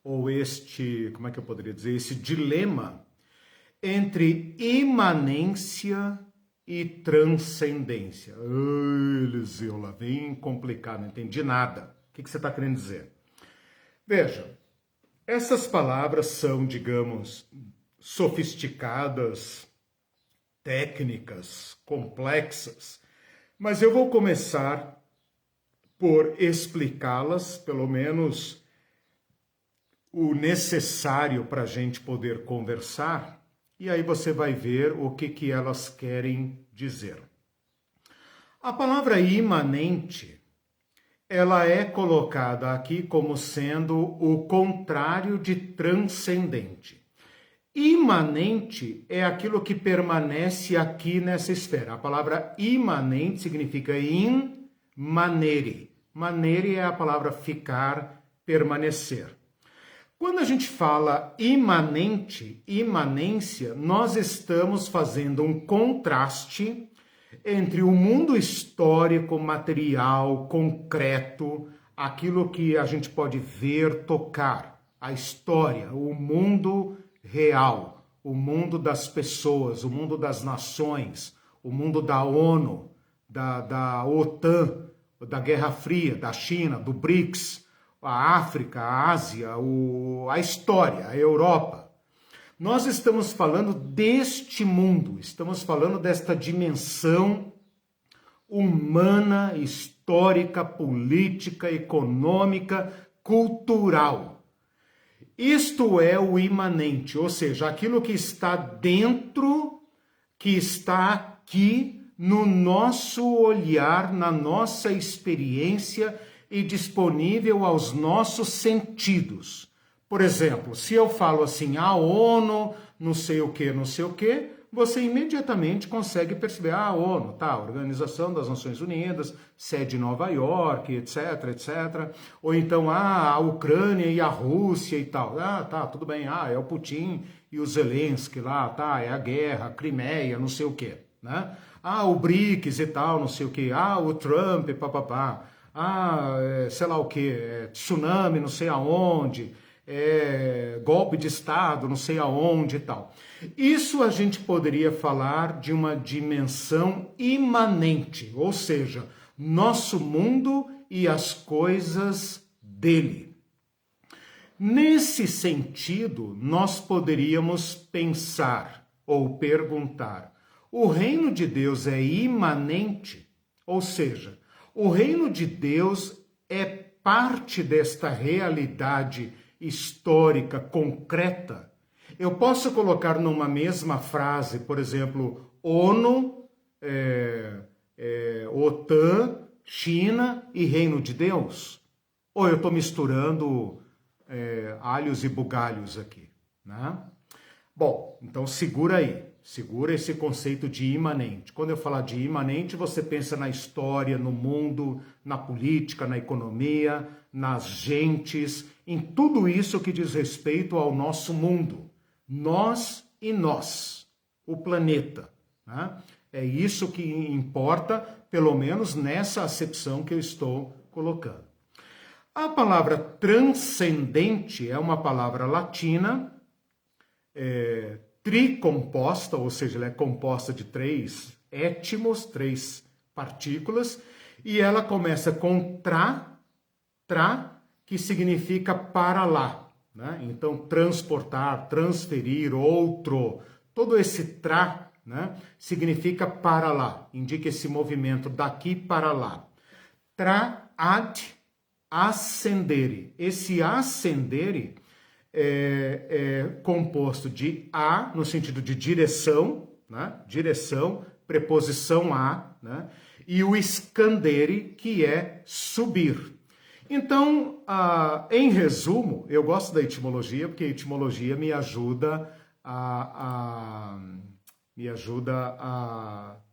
ou como é que eu poderia dizer, esse dilema entre imanência e transcendência. Eliseu, lá vem complicado, não entendi nada. O que você está querendo dizer? Veja, essas palavras são, digamos, sofisticadas, técnicas, complexas, mas eu vou começar por explicá-las, pelo menos o necessário para a gente poder conversar, e aí você vai ver o que elas querem dizer. A palavra imanente, ela é colocada aqui como sendo o contrário de transcendente. Imanente é aquilo que permanece aqui nessa esfera. A palavra imanente significa in manere. Manere é a palavra ficar, permanecer. Quando a gente fala imanente, imanência, nós estamos fazendo um contraste entre o mundo histórico, material, concreto, aquilo que a gente pode ver, tocar, a história, o mundo real, o mundo das pessoas, o mundo das nações, o mundo da ONU, da OTAN, da Guerra Fria, da China, do BRICS, a África, a Ásia, a história, a Europa. Nós estamos falando deste mundo, estamos falando desta dimensão humana, histórica, política, econômica, cultural. Isto é o imanente, ou seja, aquilo que está dentro, que está aqui no nosso olhar, na nossa experiência e disponível aos nossos sentidos. Por exemplo, se eu falo assim, a ONU, não sei o que, você imediatamente consegue perceber, a ONU, tá, Organização das Nações Unidas, sede em Nova York, etc, etc. Ou então, a Ucrânia e a Rússia e tal. Tá, tudo bem, é o Putin e o Zelensky lá, tá, é a guerra, a Crimeia, não sei o que, né? O BRICS e tal, não sei o que, o Trump, papapá. Sei lá o que, tsunami, não sei aonde, golpe de Estado, não sei aonde e tal. Isso a gente poderia falar de uma dimensão imanente, ou seja, nosso mundo e as coisas dele. Nesse sentido, nós poderíamos pensar ou perguntar: o reino de Deus é imanente? Ou seja, o reino de Deus é parte desta realidade histórica, concreta? Eu posso colocar numa mesma frase, por exemplo, ONU, OTAN, China e Reino de Deus? Ou eu estou misturando alhos e bugalhos aqui, né? Bom, então segura aí, segura esse conceito de imanente. Quando eu falar de imanente, você pensa na história, no mundo, na política, na economia, nas gentes, em tudo isso que diz respeito ao nosso mundo. Nós e nós, o planeta, né? É isso que importa, pelo menos nessa acepção que eu estou colocando. A palavra transcendente é uma palavra latina, tricomposta, ou seja, ela é composta de 3 étimos, 3 partículas, e ela começa com que significa para lá, né? Então, transportar, transferir, outro, todo esse tra, né, significa para lá, indica esse movimento daqui para lá. Ad ascendere. Esse ascendere é composto de a, no sentido de direção, né? Direção, preposição a, né? E o scandere, que é subir. Então, em resumo, eu gosto da etimologia, porque a etimologia me ajuda a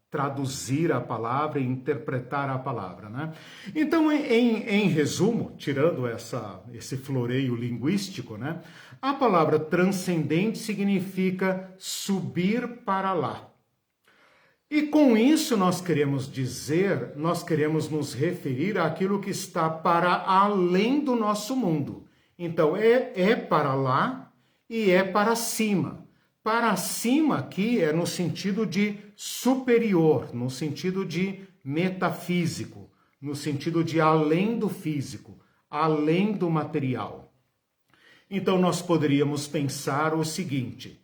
traduzir a palavra e interpretar a palavra, né? Então, em resumo, tirando esse floreio linguístico, né? A palavra transcendente significa subir para lá. E com isso nós queremos nos referir àquilo que está para além do nosso mundo. Então, é para lá e é para cima. Para cima aqui é no sentido de superior, no sentido de metafísico, no sentido de além do físico, além do material. Então nós poderíamos pensar o seguinte: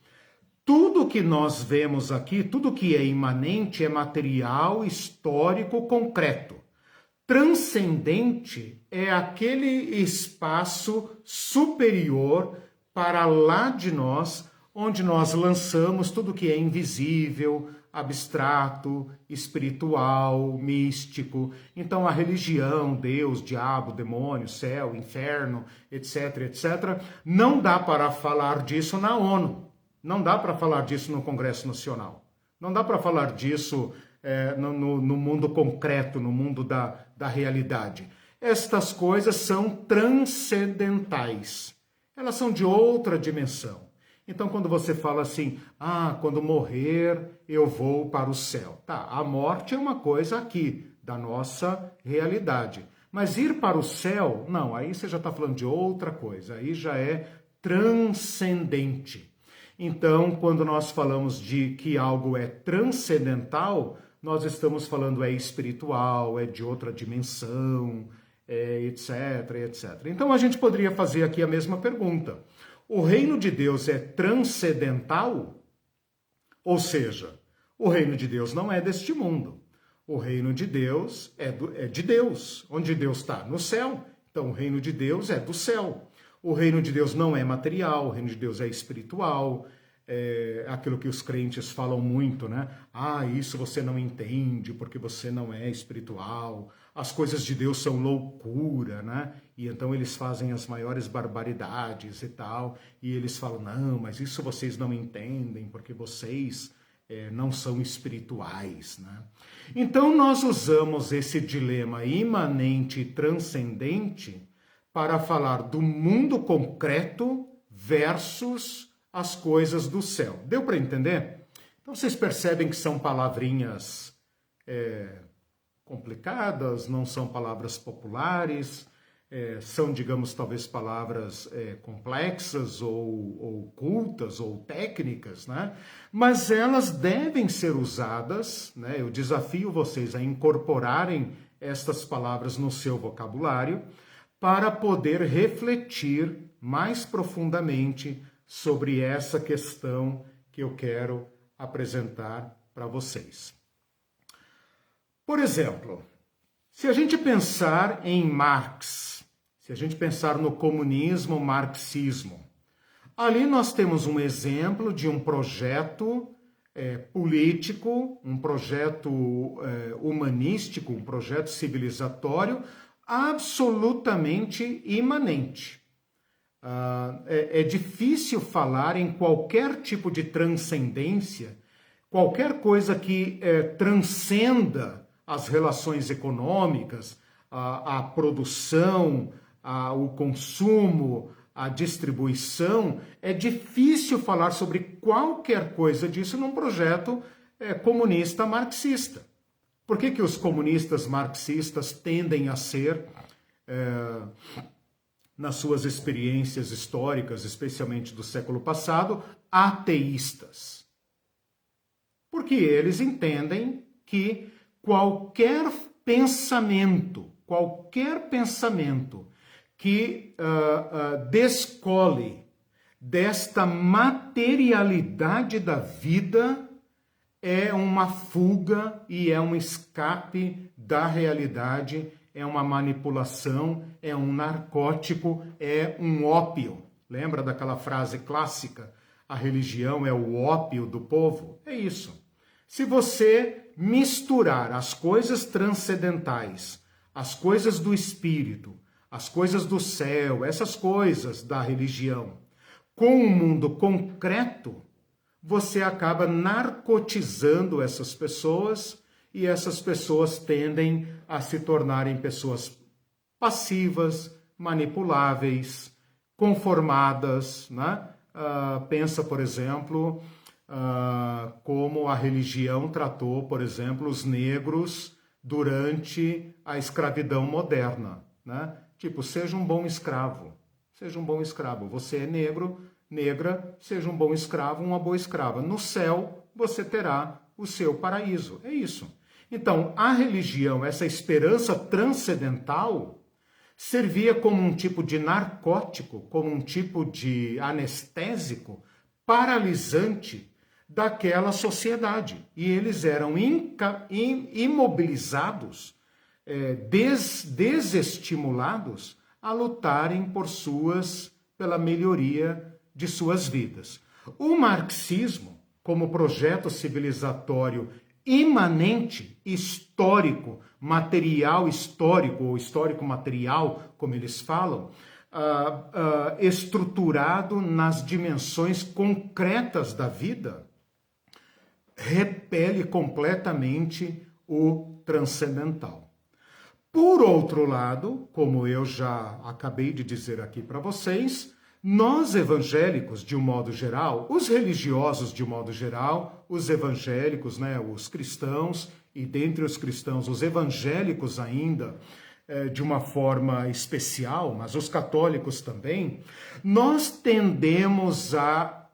tudo que nós vemos aqui, tudo que é imanente é material, histórico, concreto. Transcendente é aquele espaço superior para lá de nós, onde nós lançamos tudo que é invisível, abstrato, espiritual, místico. Então a religião, Deus, diabo, demônio, céu, inferno, etc, etc, não dá para falar disso na ONU, não dá para falar disso no Congresso Nacional, não dá para falar disso no mundo concreto, no mundo da realidade. Estas coisas são transcendentais, elas são de outra dimensão. Então, quando você fala assim, quando morrer, eu vou para o céu. Tá, a morte é uma coisa aqui, da nossa realidade. Mas ir para o céu, não, aí você já está falando de outra coisa, aí já é transcendente. Então, quando nós falamos de que algo é transcendental, nós estamos falando é espiritual, é de outra dimensão, etc, etc. Então, a gente poderia fazer aqui a mesma pergunta. O reino de Deus é transcendental? Ou seja, o reino de Deus não é deste mundo. O reino de Deus é de Deus. Onde Deus está? No céu. Então, o reino de Deus é do céu. O reino de Deus não é material, o reino de Deus é espiritual. É aquilo que os crentes falam muito, né? Isso você não entende porque você não é espiritual. As coisas de Deus são loucura, né? E então eles fazem as maiores barbaridades e tal. E eles falam, não, mas isso vocês não entendem porque vocês não são espirituais, né? Então nós usamos esse dilema imanente e transcendente para falar do mundo concreto versus as coisas do céu. Deu para entender? Então vocês percebem que são palavrinhas complicadas, não são palavras populares, são, digamos, talvez palavras complexas ou cultas ou técnicas, né? Mas elas devem ser usadas, né? Eu desafio vocês a incorporarem estas palavras no seu vocabulário para poder refletir mais profundamente sobre essa questão que eu quero apresentar para vocês. Por exemplo, se a gente pensar em Marx, se a gente pensar no comunismo, marxismo, ali nós temos um exemplo de um projeto político, um projeto humanístico, um projeto civilizatório absolutamente imanente. É difícil falar em qualquer tipo de transcendência, qualquer coisa que transcenda as relações econômicas, a produção, o consumo, a distribuição. É difícil falar sobre qualquer coisa disso num projeto comunista marxista. Por que os comunistas marxistas tendem a ser, nas suas experiências históricas, especialmente do século passado, ateístas? Porque eles entendem que qualquer pensamento que descole desta materialidade da vida é uma fuga e é um escape da realidade, é uma manipulação, é um narcótico, é um ópio. Lembra daquela frase clássica? A religião é o ópio do povo? É isso. Se você misturar as coisas transcendentais, as coisas do espírito, as coisas do céu, essas coisas da religião, com o mundo concreto, você acaba narcotizando essas pessoas e essas pessoas tendem a se tornarem pessoas passivas, manipuláveis, conformadas, né? Pensa, por exemplo, como a religião tratou, por exemplo, os negros durante a escravidão moderna, né? Tipo, seja um bom escravo, seja um bom escravo. Você é negro, negra, seja um bom escravo, uma boa escrava. No céu, você terá o seu paraíso. É isso. Então, a religião, essa esperança transcendental, servia como um tipo de narcótico, como um tipo de anestésico, paralisante daquela sociedade. E eles eram imobilizados, desestimulados a lutarem pela melhoria de suas vidas. O marxismo, como projeto civilizatório imanente, histórico, material histórico, ou histórico material, como eles falam, estruturado nas dimensões concretas da vida, repele completamente o transcendental. Por outro lado, como eu já acabei de dizer aqui para vocês, nós evangélicos, de um modo geral, os religiosos de um modo geral, os evangélicos, né, os cristãos, e dentre os cristãos, os evangélicos ainda, de uma forma especial, mas os católicos também, nós tendemos a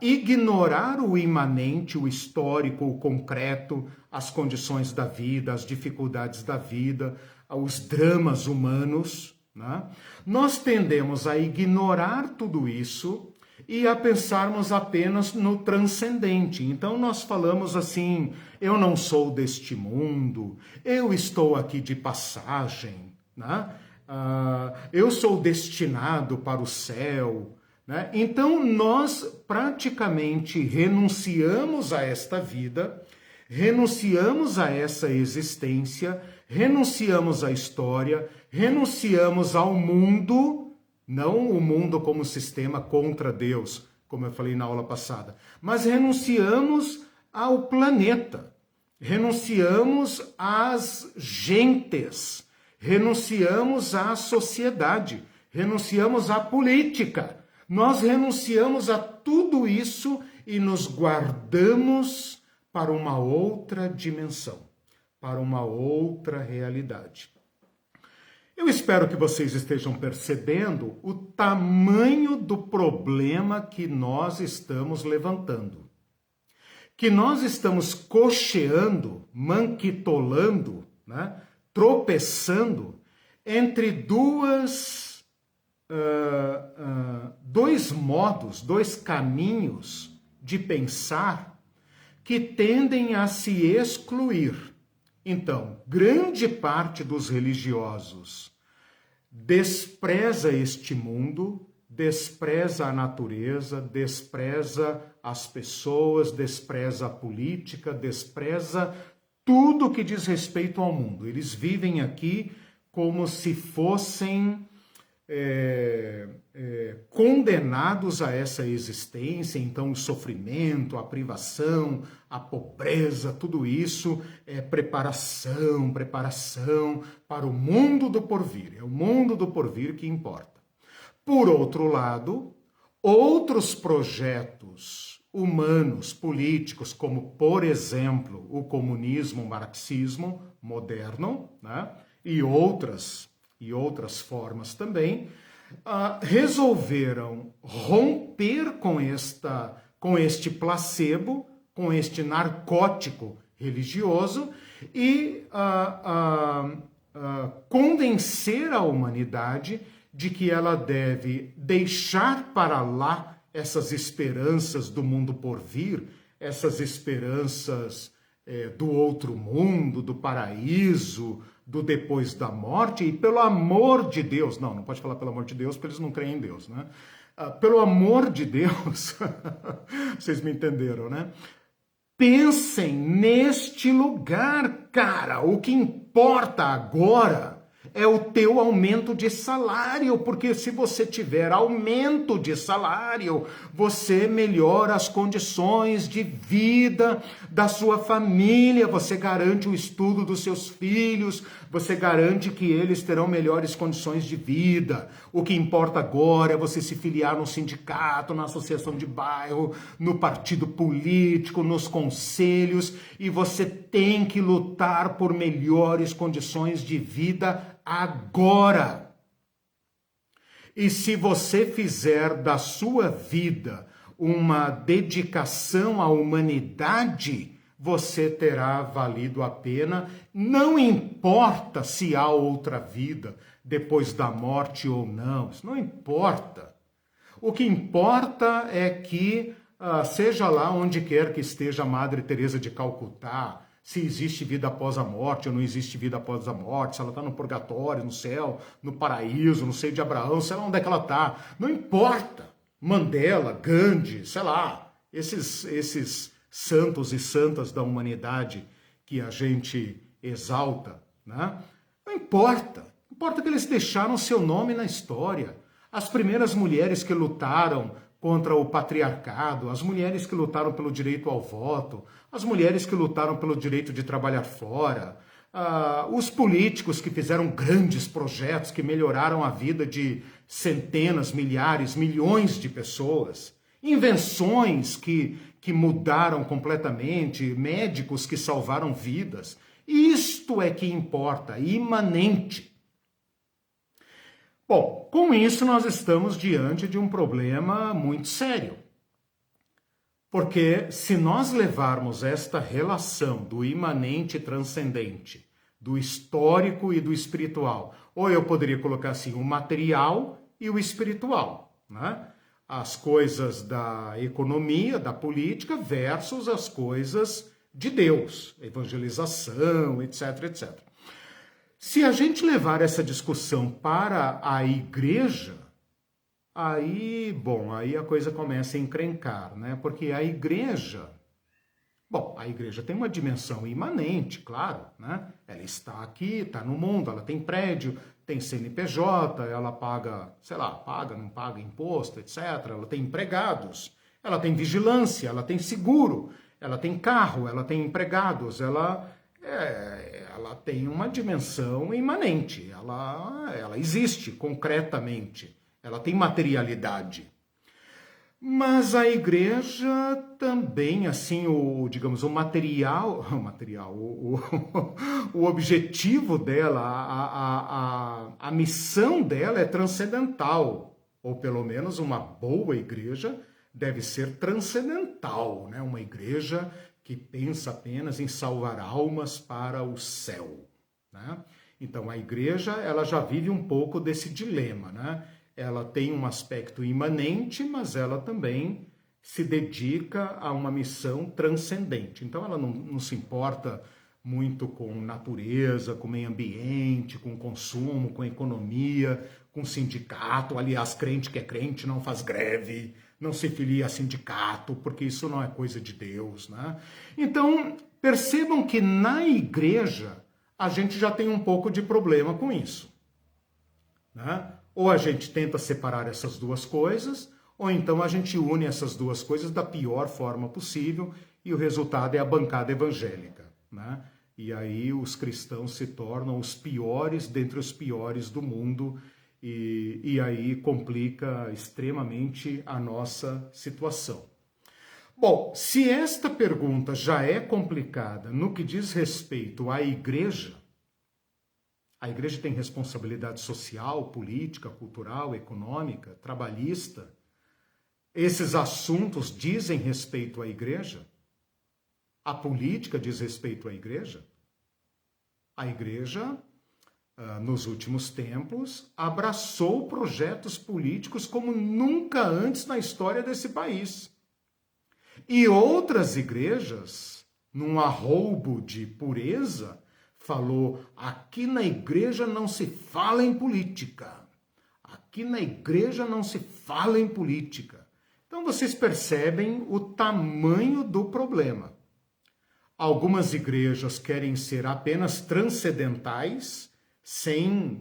ignorar o imanente, o histórico, o concreto, as condições da vida, as dificuldades da vida, os dramas humanos, né? Nós tendemos a ignorar tudo isso e a pensarmos apenas no transcendente. Então nós falamos assim, eu não sou deste mundo, eu estou aqui de passagem, né? Eu sou destinado para o céu, né? Então nós praticamente renunciamos a esta vida, renunciamos a essa existência, renunciamos à história, renunciamos ao mundo, não o mundo como sistema contra Deus, como eu falei na aula passada, mas renunciamos ao planeta, renunciamos às gentes, renunciamos à sociedade, renunciamos à política. Nós renunciamos a tudo isso e nos guardamos para uma outra dimensão, para uma outra realidade. Eu espero que vocês estejam percebendo o tamanho do problema que nós estamos levantando. Que nós estamos cocheando, manquitolando, né, tropeçando entre dois modos, dois caminhos de pensar que tendem a se excluir. Então, grande parte dos religiosos despreza este mundo, despreza a natureza, despreza as pessoas, despreza a política, despreza tudo que diz respeito ao mundo. Eles vivem aqui como se fossem condenados a essa existência. Então o sofrimento, a privação, a pobreza, tudo isso é preparação para o mundo do porvir. É o mundo do porvir que importa. Por outro lado, outros projetos humanos, políticos, como, por exemplo, o comunismo, o marxismo moderno, né? e outras formas também, resolveram romper com este placebo, com este narcótico religioso e convencer a humanidade de que ela deve deixar para lá essas esperanças do mundo por vir, essas esperanças do outro mundo, do paraíso, do depois da morte, e pelo amor de Deus, não pode falar pelo amor de Deus, porque eles não creem em Deus, né? Pelo amor de Deus, vocês me entenderam, né? Pensem neste lugar, cara, o que importa agora é o teu aumento de salário, porque se você tiver aumento de salário, você melhora as condições de vida da sua família, você garante o estudo dos seus filhos, você garante que eles terão melhores condições de vida. O que importa agora é você se filiar no sindicato, na associação de bairro, no partido político, nos conselhos, e você tem que lutar por melhores condições de vida agora. E se você fizer da sua vida uma dedicação à humanidade, você terá valido a pena, não importa se há outra vida depois da morte ou não, isso não importa. O que importa é que, seja lá onde quer que esteja a Madre Teresa de Calcutá, se existe vida após a morte ou não existe vida após a morte, se ela está no purgatório, no céu, no paraíso, no seio de Abraão, sei lá onde é que ela está. Não importa. Mandela, Gandhi, sei lá, esses santos e santas da humanidade que a gente exalta, né? Não importa. Importa que eles deixaram seu nome na história. As primeiras mulheres que lutaram contra o patriarcado, as mulheres que lutaram pelo direito ao voto, as mulheres que lutaram pelo direito de trabalhar fora, os políticos que fizeram grandes projetos que melhoraram a vida de centenas, milhares, milhões de pessoas, invenções que mudaram completamente, médicos que salvaram vidas. Isto é que importa, imanente. Bom, com isso nós estamos diante de um problema muito sério. Porque se nós levarmos esta relação do imanente e transcendente, do histórico e do espiritual, ou eu poderia colocar assim, o material e o espiritual, né? As coisas da economia, da política, versus as coisas de Deus, evangelização, etc, etc. Se a gente levar essa discussão para a igreja, aí a coisa começa a encrencar, né? Porque a igreja tem uma dimensão imanente, claro, né? Ela está aqui, está no mundo, ela tem prédio, tem CNPJ, ela paga, não paga imposto, etc. Ela tem empregados, ela tem vigilância, ela tem seguro, ela tem carro, ela tem empregados, ela tem uma dimensão imanente, ela existe concretamente, ela tem materialidade. Mas a igreja também, assim, o objetivo dela, a missão dela é transcendental, ou pelo menos uma boa igreja deve ser transcendental, né? Uma igreja que pensa apenas em salvar almas para o céu, né? Então a igreja, ela já vive um pouco desse dilema, né? Ela tem um aspecto imanente, mas ela também se dedica a uma missão transcendente. Então ela não se importa muito com natureza, com meio ambiente, com consumo, com economia, com sindicato. Aliás, crente que é crente não faz greve, não se filia a sindicato, porque isso não é coisa de Deus, né? Então, percebam que na igreja a gente já tem um pouco de problema com isso, né? Ou a gente tenta separar essas duas coisas, ou então a gente une essas duas coisas da pior forma possível e o resultado é a bancada evangélica, né? E aí os cristãos se tornam os piores dentre os piores do mundo e aí complica extremamente a nossa situação. Bom, se esta pergunta já é complicada no que diz respeito à igreja, a igreja tem responsabilidade social, política, cultural, econômica, trabalhista. Esses assuntos dizem respeito à igreja? A política diz respeito à igreja? A igreja, nos últimos tempos, abraçou projetos políticos como nunca antes na história desse país. E outras igrejas, num arroubo de pureza, falou: aqui na igreja não se fala em política. Aqui na igreja não se fala em política. Então vocês percebem o tamanho do problema. Algumas igrejas querem ser apenas transcendentais, sem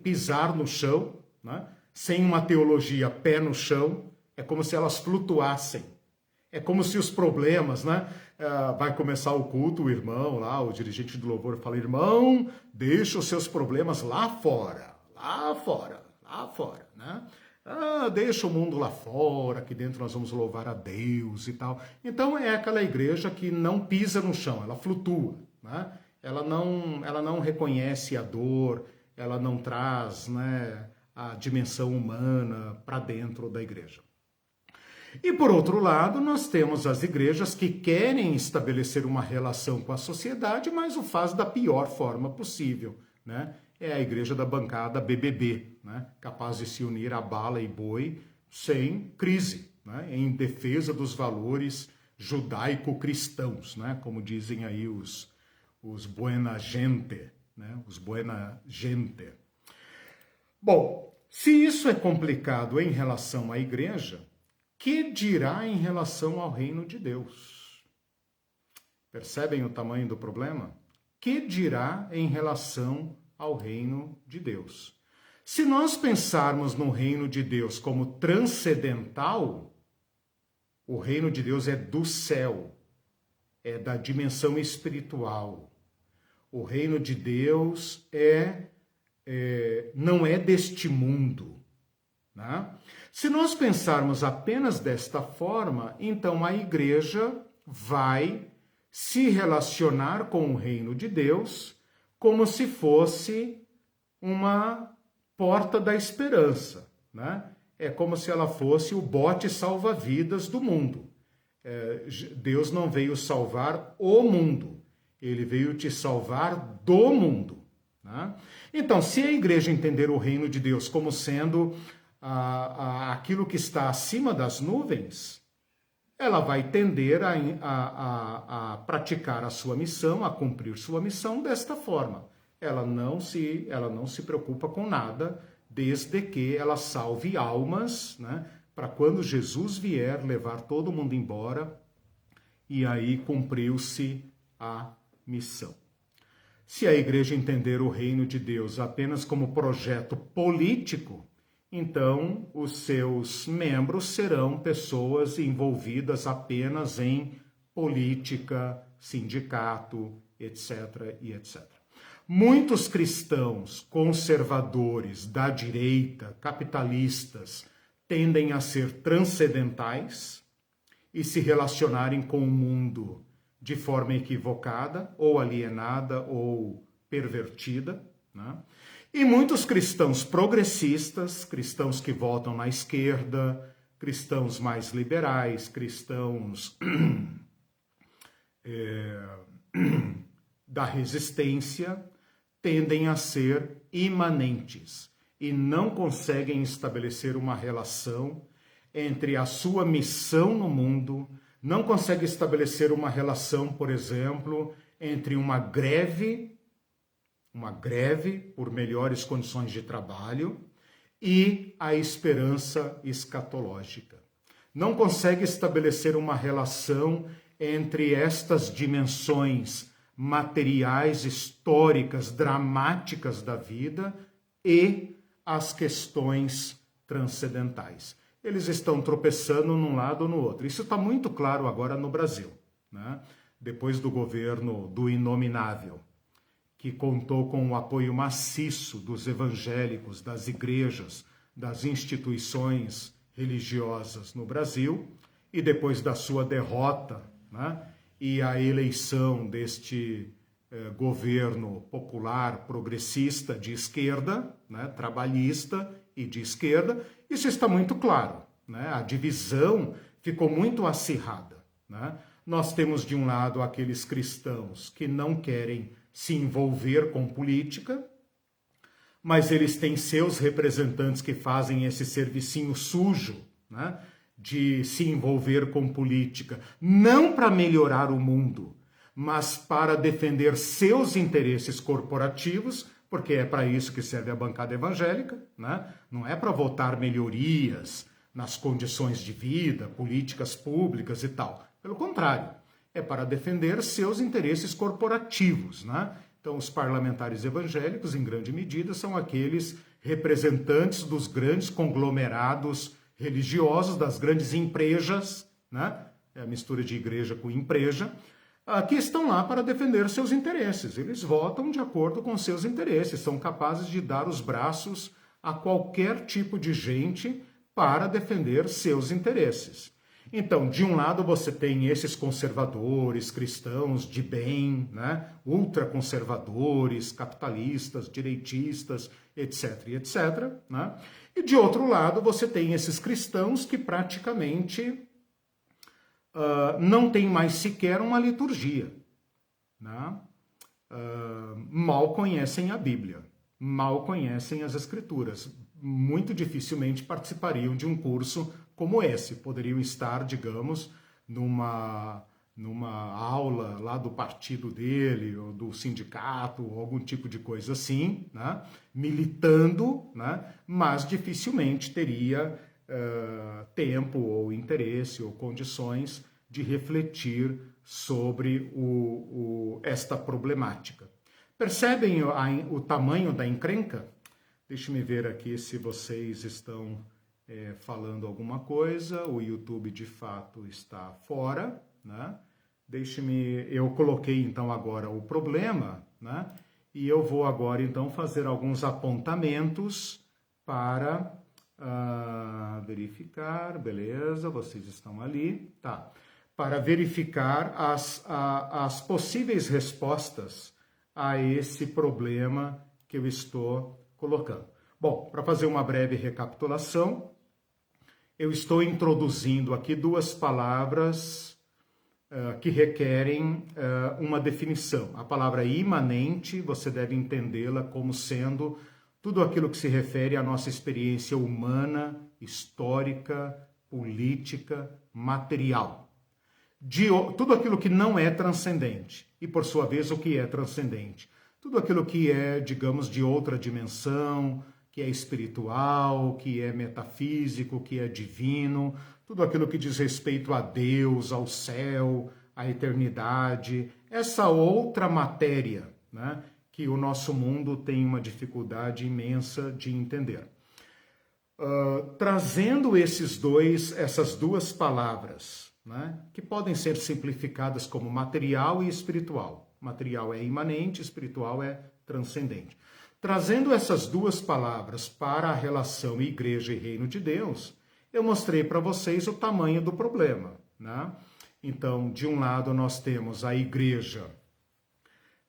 pisar no chão, né? Sem uma teologia pé no chão. É como se elas flutuassem. É como se os problemas, né? Vai começar o culto, o irmão lá, o dirigente do louvor fala: irmão, deixa os seus problemas lá fora, né? Deixa o mundo lá fora, aqui dentro nós vamos louvar a Deus e tal. Então é aquela igreja que não pisa no chão, ela flutua, né? Ela não reconhece a dor, ela não traz, né, a dimensão humana para dentro da igreja. E por outro lado, nós temos as igrejas que querem estabelecer uma relação com a sociedade, mas o faz da pior forma possível, né? É a igreja da bancada BBB, né? Capaz de se unir a bala e boi sem crise, né? Em defesa dos valores judaico-cristãos, né? Como dizem aí os buena gente, né? Os buena gente. Bom, se isso é complicado em relação à igreja, que dirá em relação ao reino de Deus? Percebem o tamanho do problema? Que dirá em relação ao reino de Deus? Se nós pensarmos no reino de Deus como transcendental, o reino de Deus é do céu, é da dimensão espiritual. O reino de Deus não é deste mundo, né? Se nós pensarmos apenas desta forma, então a igreja vai se relacionar com o reino de Deus como se fosse uma porta da esperança, né? É como se ela fosse o bote salva-vidas do mundo. Deus não veio salvar o mundo, ele veio te salvar do mundo, né? Então, se a igreja entender o reino de Deus como sendo aquilo que está acima das nuvens, ela vai tender a praticar a sua missão, a cumprir sua missão desta forma. Ela não se preocupa com nada, desde que ela salve almas, né, para quando Jesus vier levar todo mundo embora, e aí cumpriu-se a missão. Se a igreja entender o reino de Deus apenas como projeto político, então os seus membros serão pessoas envolvidas apenas em política, sindicato, etc. e etc. Muitos cristãos conservadores da direita, capitalistas, tendem a ser transcendentais e se relacionarem com o mundo de forma equivocada, ou alienada, ou pervertida, né? E muitos cristãos progressistas, cristãos que votam na esquerda, cristãos mais liberais, cristãos da resistência, tendem a ser imanentes e não conseguem estabelecer uma relação entre a sua missão no mundo, não conseguem estabelecer uma relação, por exemplo, entre uma greve por melhores condições de trabalho e a esperança escatológica. Não consegue estabelecer uma relação entre estas dimensões materiais, históricas, dramáticas da vida e as questões transcendentais. Eles estão tropeçando num lado ou no outro. Isso está muito claro agora no Brasil, né? Depois do governo do Inominável, que contou com o apoio maciço dos evangélicos, das igrejas, das instituições religiosas no Brasil, e depois da sua derrota, né, e a eleição deste governo popular progressista de esquerda, né, trabalhista e de esquerda, isso está muito claro, né? A divisão ficou muito acirrada, né? Nós temos de um lado aqueles cristãos que não querem se envolver com política, mas eles têm seus representantes que fazem esse servicinho sujo, né, de se envolver com política, não para melhorar o mundo, mas para defender seus interesses corporativos, porque é para isso que serve a bancada evangélica, né? Não é para votar melhorias nas condições de vida, políticas públicas e tal. Pelo contrário, é para defender seus interesses corporativos, né? Então, os parlamentares evangélicos, em grande medida, são aqueles representantes dos grandes conglomerados religiosos, das grandes empresas, né? É a mistura de igreja com empresa, que estão lá para defender seus interesses. Eles votam de acordo com seus interesses, são capazes de dar os braços a qualquer tipo de gente para defender seus interesses. Então, de um lado você tem esses conservadores, cristãos de bem, né? Ultraconservadores, capitalistas, direitistas, etc, etc, né? E de outro lado você tem esses cristãos que praticamente não tem mais sequer uma liturgia, né? Mal conhecem a Bíblia, mal conhecem as Escrituras, muito dificilmente participariam de um curso como esse, poderiam estar, digamos, numa aula lá do partido dele, ou do sindicato, ou algum tipo de coisa assim, né? Militando, né? Mas dificilmente teria tempo, ou interesse, ou condições de refletir sobre esta problemática. Percebem o tamanho da encrenca? Deixe-me ver aqui se vocês estão falando alguma coisa. O YouTube de fato está fora, né? Eu coloquei então agora o problema, né? E eu vou agora então fazer alguns apontamentos para verificar, beleza, vocês estão ali, tá? Para verificar as possíveis respostas a esse problema que eu estou colocando. Bom, para fazer uma breve recapitulação, eu estou introduzindo aqui duas palavras que requerem uma definição. A palavra imanente, você deve entendê-la como sendo tudo aquilo que se refere à nossa experiência humana, histórica, política, material. Tudo aquilo que não é transcendente. E, por sua vez, o que é transcendente? Tudo aquilo que é, digamos, de outra dimensão, que é espiritual, que é metafísico, que é divino, tudo aquilo que diz respeito a Deus, ao céu, à eternidade, essa outra matéria, né, que o nosso mundo tem uma dificuldade imensa de entender. Trazendo essas duas palavras, né, que podem ser simplificadas como material e espiritual. Material é imanente, espiritual é transcendente. Trazendo essas duas palavras para a relação igreja e reino de Deus, eu mostrei para vocês o tamanho do problema, né? Então, de um lado nós temos a igreja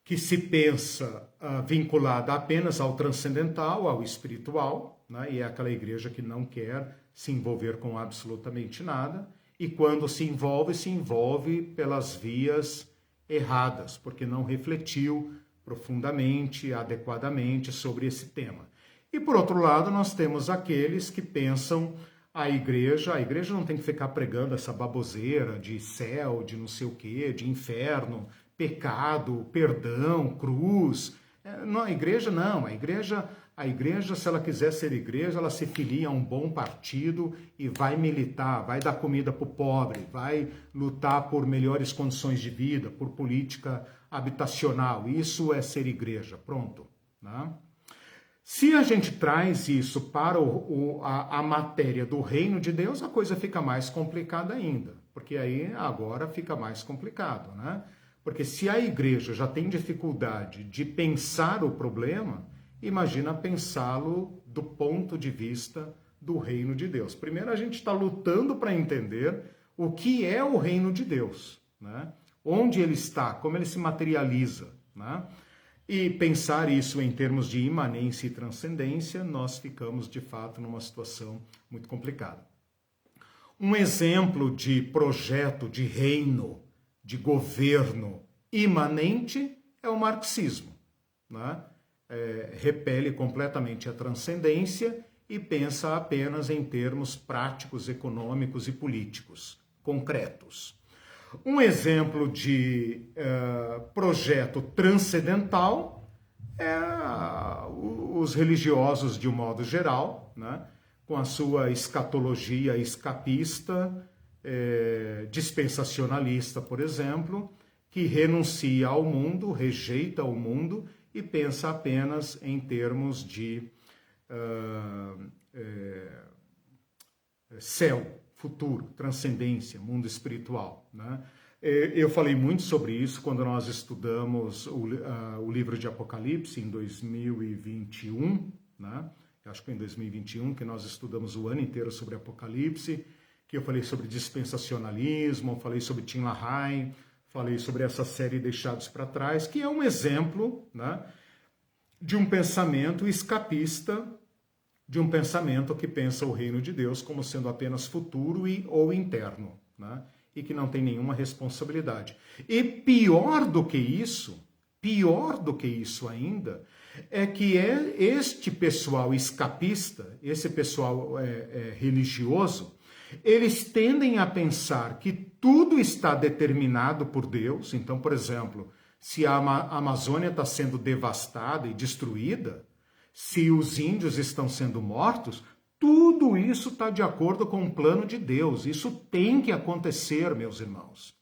que se pensa vinculada apenas ao transcendental, ao espiritual, né? E é aquela igreja que não quer se envolver com absolutamente nada, e quando se envolve pelas vias erradas, porque não refletiu profundamente, adequadamente sobre esse tema. E por outro lado, nós temos aqueles que pensam a igreja não tem que ficar pregando essa baboseira de céu, de não sei o quê, de inferno, pecado, perdão, cruz. Não, a igreja não, a igreja, se ela quiser ser igreja, ela se filia a um bom partido e vai militar, vai dar comida para o pobre, vai lutar por melhores condições de vida, por política habitacional. Isso é ser igreja, pronto, né? Se a gente traz isso para a matéria do reino de Deus, a coisa fica mais complicada ainda, porque aí agora fica mais complicado, né? Porque se a igreja já tem dificuldade de pensar o problema, imagina pensá-lo do ponto de vista do reino de Deus. Primeiro a gente está lutando para entender o que é o reino de Deus, né? Onde ele está, como ele se materializa, né? E pensar isso em termos de imanência e transcendência, nós ficamos, de fato, numa situação muito complicada. Um exemplo de projeto de reino, de governo imanente, é o marxismo, né? Repele completamente a transcendência e pensa apenas em termos práticos, econômicos e políticos, concretos. Um exemplo de projeto transcendental é os religiosos de um modo geral, né, com a sua escatologia escapista, dispensacionalista, por exemplo, que renuncia ao mundo, rejeita o mundo e pensa apenas em termos de céu, futuro, transcendência, mundo espiritual, né? Eu falei muito sobre isso quando nós estudamos o livro de Apocalipse em 2021, né? Acho que foi em 2021 que nós estudamos o ano inteiro sobre Apocalipse, que eu falei sobre dispensacionalismo, falei sobre Tim LaHaye, falei sobre essa série Deixados para Trás, que é um exemplo, né, de um pensamento escapista, de um pensamento que pensa o reino de Deus como sendo apenas futuro ou interno, né? E que não tem nenhuma responsabilidade. E pior do que isso ainda, é que este pessoal escapista, esse pessoal religioso, eles tendem a pensar que tudo está determinado por Deus. Então, por exemplo, se a Amazônia está sendo devastada e destruída, se os índios estão sendo mortos, tudo isso está de acordo com o plano de Deus. Isso tem que acontecer, meus irmãos.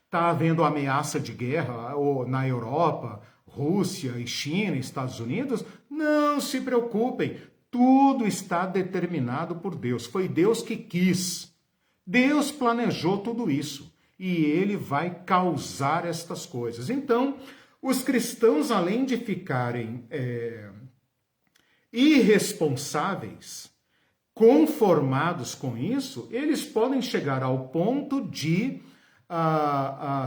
Está havendo ameaça de guerra na Europa, Rússia e China, Estados Unidos? Não se preocupem, tudo está determinado por Deus. Foi Deus que quis. Deus planejou tudo isso e ele vai causar estas coisas. Então, os cristãos, além de ficarem irresponsáveis, conformados com isso, eles podem chegar ao ponto de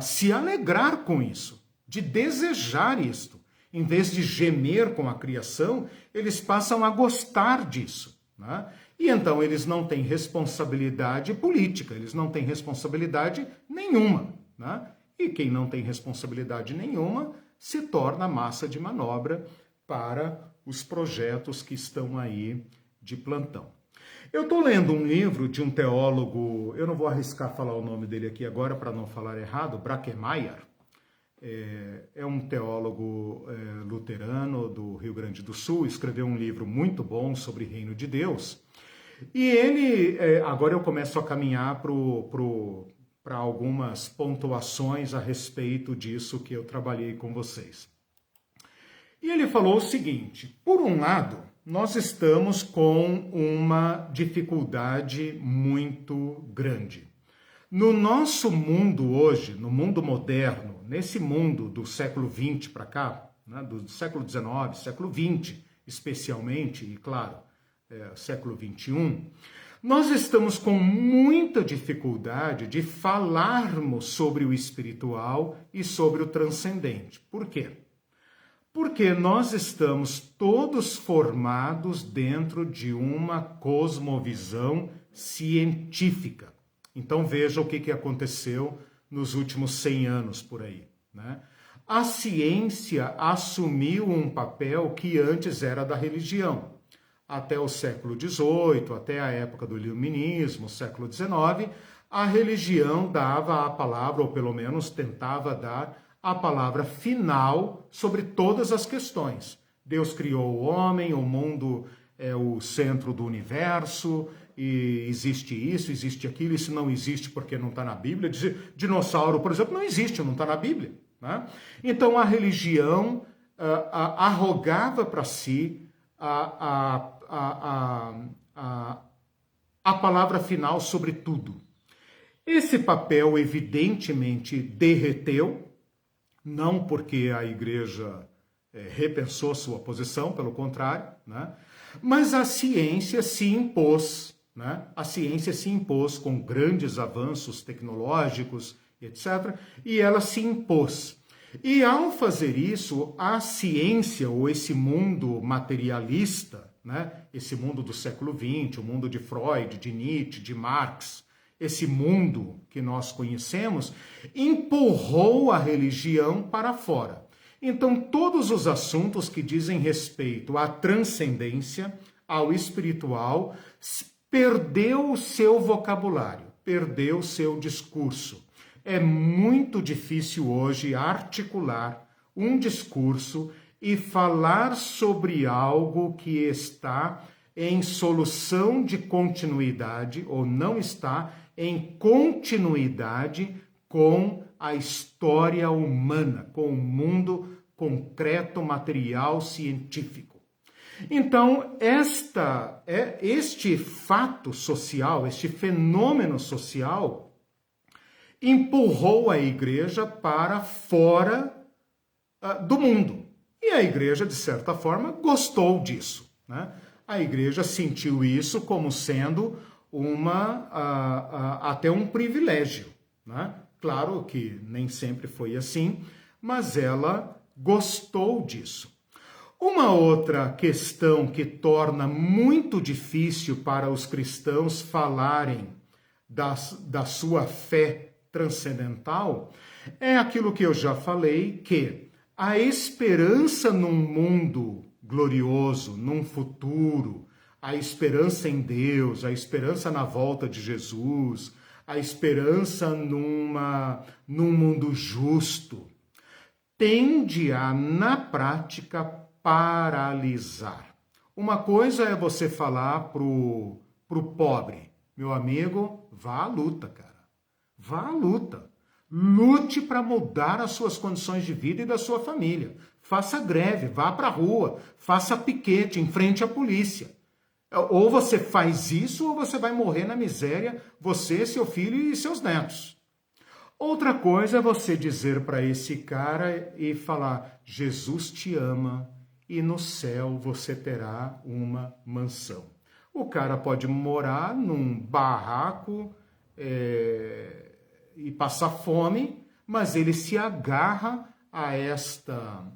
se alegrar com isso, de desejar isto. Em vez de gemer com a criação, eles passam a gostar disso, né? E então eles não têm responsabilidade política, eles não têm responsabilidade nenhuma, né? E quem não tem responsabilidade nenhuma se torna massa de manobra para os projetos que estão aí de plantão. Eu estou lendo um livro de um teólogo, eu não vou arriscar falar o nome dele aqui agora para não falar errado, Brackemeyer. É um teólogo luterano do Rio Grande do Sul, escreveu um livro muito bom sobre o Reino de Deus. E ele, agora eu começo a caminhar para algumas pontuações a respeito disso que eu trabalhei com vocês. E ele falou o seguinte: por um lado, nós estamos com uma dificuldade muito grande. No nosso mundo hoje, no mundo moderno, nesse mundo do século XX para cá, né, do século XIX, século XX especialmente, e claro, século XXI, nós estamos com muita dificuldade de falarmos sobre o espiritual e sobre o transcendente. Por quê? Porque nós estamos todos formados dentro de uma cosmovisão científica. Então veja o que aconteceu nos últimos 100 anos por aí, né? a ciência assumiu um papel que antes era da religião. Até o século XVIII, até a época do Iluminismo, século XIX, a religião dava a palavra, ou pelo menos tentava dar a palavra final sobre todas as questões. Deus criou o homem, o mundo é o centro do universo, e existe isso, existe aquilo, isso não existe porque não está na Bíblia. Dinossauro, por exemplo, não existe, não está na Bíblia. Né? Então a religião arrogava para si a palavra final sobre tudo. Esse papel evidentemente derreteu, não porque a igreja repensou sua posição, pelo contrário, né? Mas a ciência se impôs, né? A ciência se impôs com grandes avanços tecnológicos, etc., e ela se impôs. E ao fazer isso, a ciência, ou esse mundo materialista, né? Esse mundo do século XX, o mundo de Freud, de Nietzsche, de Marx, esse mundo que nós conhecemos, empurrou a religião para fora. Então, todos os assuntos que dizem respeito à transcendência, ao espiritual, perdeu o seu vocabulário, perdeu o seu discurso. É muito difícil hoje articular um discurso e falar sobre algo que está em solução de continuidade, ou não está em continuidade com a história humana, com o mundo concreto, material, científico. Então, este fato social, este fenômeno social, empurrou a igreja para fora do mundo. E a igreja, de certa forma, gostou disso, né? A igreja sentiu isso como sendo até um privilégio, né? Claro que nem sempre foi assim, mas ela gostou disso. Uma outra questão que torna muito difícil para os cristãos falarem da sua fé transcendental é aquilo que eu já falei, que a esperança num mundo glorioso, num futuro, a esperança em Deus, a esperança na volta de Jesus, a esperança num mundo justo, tende a, na prática, paralisar. Uma coisa é você falar pro pobre, meu amigo, vá à luta, cara. Vá à luta. Lute para mudar as suas condições de vida e da sua família. Faça greve, vá para a rua, faça piquete, enfrente a polícia. Ou você faz isso ou você vai morrer na miséria, você, seu filho e seus netos. Outra coisa é você dizer para esse cara e falar: Jesus te ama e no céu você terá uma mansão. O cara pode morar num barraco e passar fome, mas ele se agarra a esta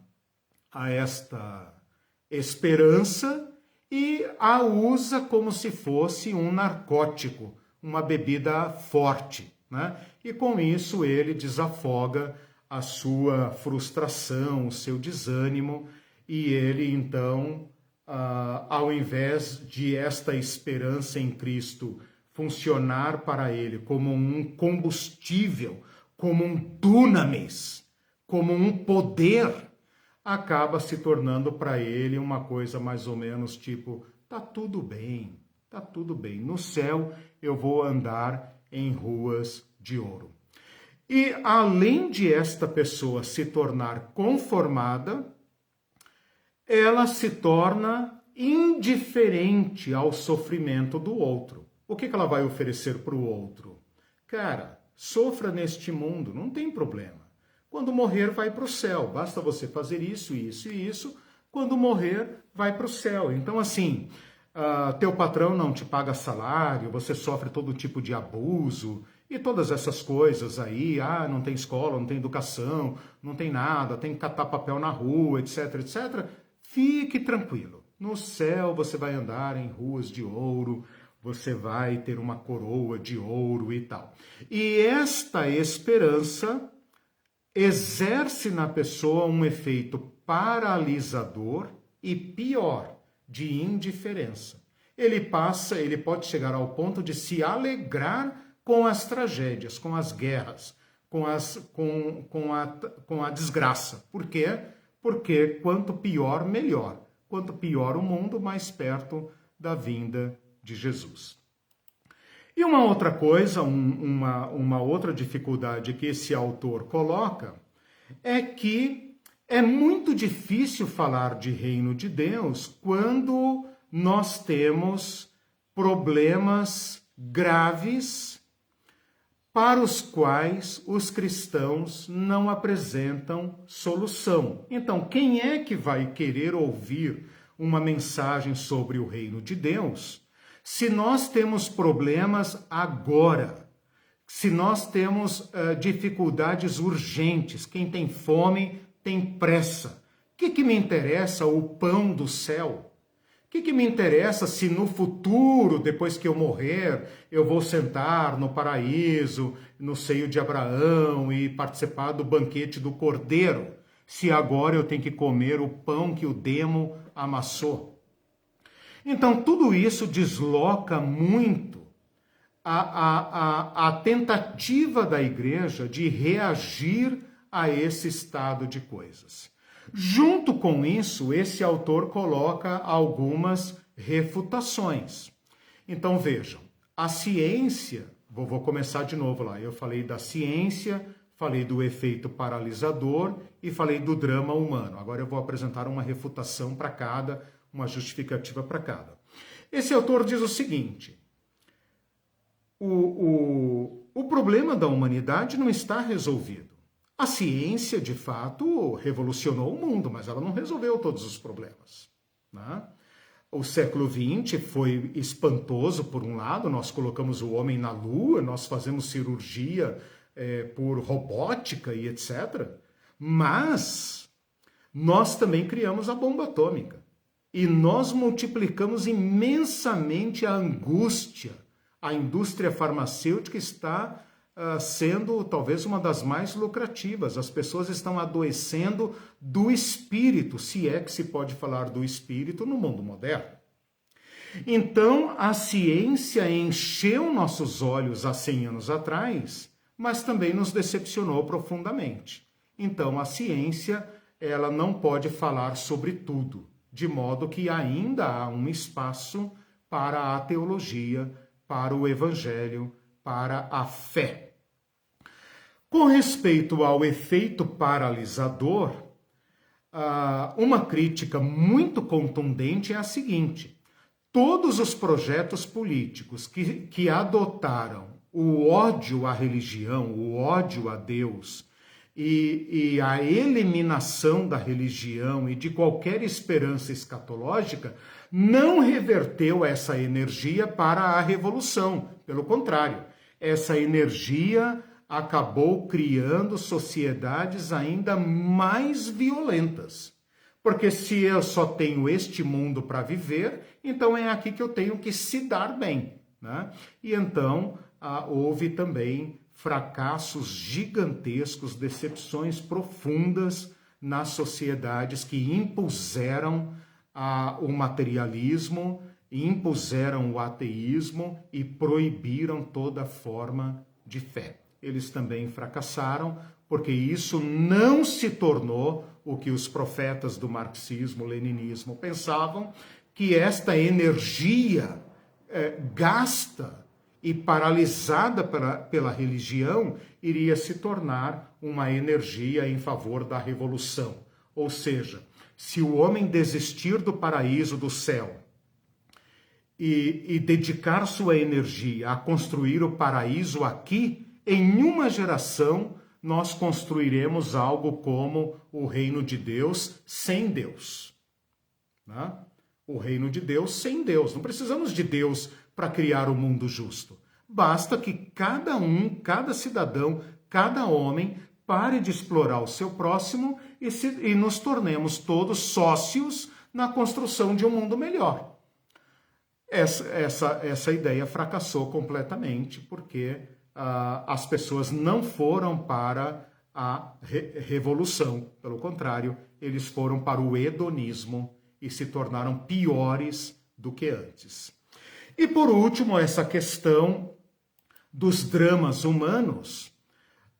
esperança e a usa como se fosse um narcótico, uma bebida forte, né? E com isso ele desafoga a sua frustração, o seu desânimo, e ele então, ao invés de esta esperança em Cristo funcionar para ele como um combustível, como um dunamis, como um poder, acaba se tornando para ele uma coisa mais ou menos tipo: tá tudo bem, tá tudo bem. No céu eu vou andar em ruas de ouro. E além de esta pessoa se tornar conformada, ela se torna indiferente ao sofrimento do outro. O que ela vai oferecer para o outro? Cara, sofra neste mundo, não tem problema. Quando morrer, vai para o céu. Basta você fazer isso, isso e isso. Quando morrer, vai para o céu. Então, assim, teu patrão não te paga salário, você sofre todo tipo de abuso e todas essas coisas aí. Não tem escola, não tem educação, não tem nada, tem que catar papel na rua, etc, etc. Fique tranquilo. No céu você vai andar em ruas de ouro, você vai ter uma coroa de ouro e tal. E esta esperança exerce na pessoa um efeito paralisador e pior, de indiferença. Ele pode chegar ao ponto de se alegrar com as tragédias, com as guerras, com a desgraça. Por quê? Porque quanto pior, melhor. Quanto pior o mundo, mais perto da vinda de Jesus. E uma outra coisa, uma outra dificuldade que esse autor coloca é que é muito difícil falar de reino de Deus quando nós temos problemas graves para os quais os cristãos não apresentam solução. Então, quem é que vai querer ouvir uma mensagem sobre o reino de Deus se nós temos problemas agora? Se nós temos dificuldades urgentes, quem tem fome tem pressa. O que me interessa o pão do céu? O que me interessa se no futuro, depois que eu morrer, eu vou sentar no paraíso, no seio de Abraão e participar do banquete do Cordeiro, se agora eu tenho que comer o pão que o demo amassou? Então, tudo isso desloca muito a tentativa da igreja de reagir a esse estado de coisas. Junto com isso, esse autor coloca algumas refutações. Então vejam, a ciência, vou começar de novo lá, eu falei da ciência, falei do efeito paralisador e falei do drama humano. Agora eu vou apresentar uma refutação para cada, uma justificativa para cada. Esse autor diz o seguinte: o problema da humanidade não está resolvido. A ciência, de fato, revolucionou o mundo, mas ela não resolveu todos os problemas, né? O século XX foi espantoso, por um lado, nós colocamos o homem na lua, nós fazemos cirurgia por robótica e etc. Mas nós também criamos a bomba atômica. E nós multiplicamos imensamente a angústia. A indústria farmacêutica está sendo talvez uma das mais lucrativas. As pessoas estão adoecendo do espírito, se é que se pode falar do espírito no mundo moderno. Então, a ciência encheu nossos olhos há 100 anos atrás, mas também nos decepcionou profundamente. Então, a ciência, ela não pode falar sobre tudo, de modo que ainda há um espaço para a teologia, para o evangelho, para a fé. Com respeito ao efeito paralisador, uma crítica muito contundente é a seguinte: todos os projetos políticos que adotaram o ódio à religião, o ódio a Deus e a eliminação da religião e de qualquer esperança escatológica não reverteu essa energia para a revolução. Pelo contrário, essa energia acabou criando sociedades ainda mais violentas. Porque se eu só tenho este mundo para viver, então é aqui que eu tenho que se dar bem, né? E então houve também fracassos gigantescos, decepções profundas nas sociedades que impuseram o materialismo, impuseram o ateísmo e proibiram toda forma de fé. Eles também fracassaram, porque isso não se tornou o que os profetas do marxismo, leninismo pensavam, que esta energia gasta e paralisada pela religião iria se tornar uma energia em favor da revolução. Ou seja, se o homem desistir do paraíso, do céu, e dedicar sua energia a construir o paraíso aqui, em uma geração nós construiremos algo como o reino de Deus sem Deus, né? O reino de Deus sem Deus. Não precisamos de Deus para criar o mundo justo. Basta que cada cidadão, cada homem pare de explorar o seu próximo e nos tornemos todos sócios na construção de um mundo melhor. Essa ideia fracassou completamente, porque as pessoas não foram para a revolução. Pelo contrário, eles foram para o hedonismo e se tornaram piores do que antes. E por último, essa questão dos dramas humanos.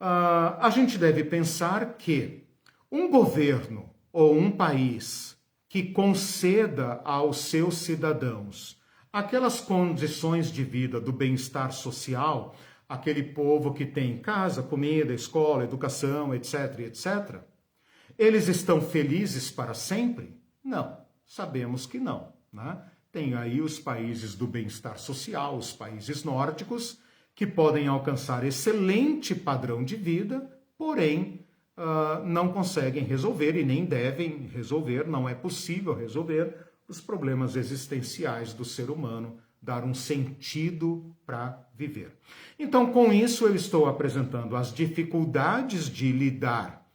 A gente deve pensar que um governo ou um país que conceda aos seus cidadãos aquelas condições de vida do bem-estar social, aquele povo que tem casa, comida, escola, educação, etc, etc, eles estão felizes para sempre? Não, sabemos que não, né? Tem aí os países do bem-estar social, os países nórdicos, que podem alcançar excelente padrão de vida, porém não conseguem resolver e nem devem resolver, não é possível resolver os problemas existenciais do ser humano, dar um sentido para viver. Então, com isso, eu estou apresentando as dificuldades de lidar,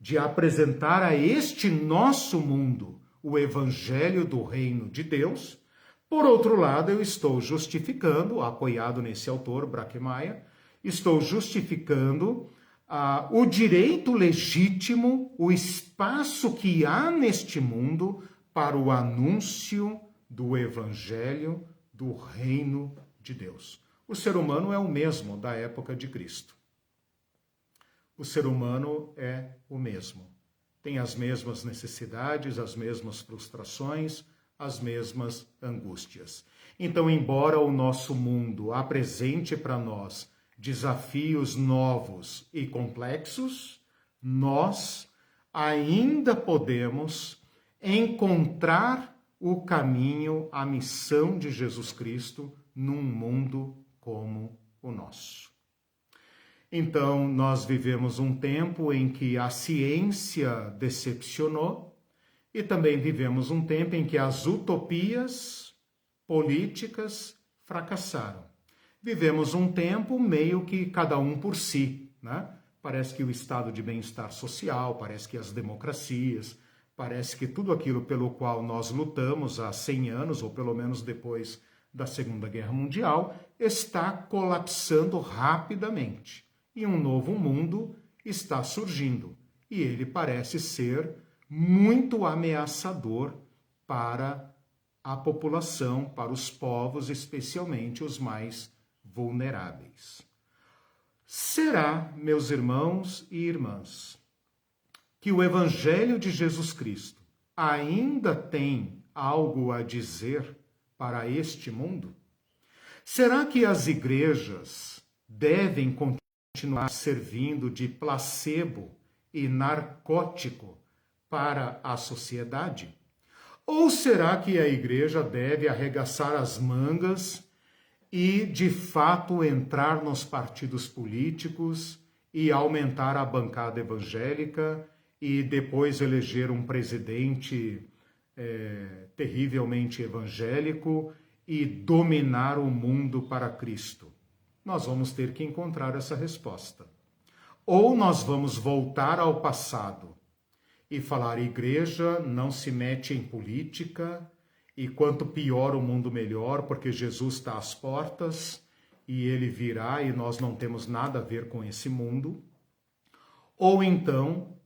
de apresentar a este nosso mundo o evangelho do reino de Deus. Por outro lado, eu estou justificando, apoiado nesse autor, Brackmeyer, estou justificando o direito legítimo, o espaço que há neste mundo para o anúncio do evangelho do reino de Deus. O ser humano é o mesmo da época de Cristo. O ser humano é o mesmo. Tem as mesmas necessidades, as mesmas frustrações, as mesmas angústias. Então, embora o nosso mundo apresente para nós desafios novos e complexos, nós ainda podemos encontrar o caminho, a missão de Jesus Cristo num mundo como o nosso. Então, nós vivemos um tempo em que a ciência decepcionou, e também vivemos um tempo em que as utopias políticas fracassaram. Vivemos um tempo meio que cada um por si, né? Parece que o estado de bem-estar social, parece que as democracias, parece que tudo aquilo pelo qual nós lutamos há 100 anos, ou pelo menos depois da Segunda Guerra Mundial, está colapsando rapidamente. E um novo mundo está surgindo. E ele parece ser muito ameaçador para a população, para os povos, especialmente os mais vulneráveis. Será, meus irmãos e irmãs, que o Evangelho de Jesus Cristo ainda tem algo a dizer para este mundo? Será que as igrejas devem continuar servindo de placebo e narcótico para a sociedade? Ou será que a igreja deve arregaçar as mangas e, de fato, entrar nos partidos políticos e aumentar a bancada evangélica e depois eleger um presidente terrivelmente evangélico e dominar o mundo para Cristo? Nós vamos ter que encontrar essa resposta. Ou nós vamos voltar ao passado e falar: igreja não se mete em política, e quanto pior o mundo melhor, porque Jesus está às portas e ele virá e nós não temos nada a ver com esse mundo. Ou então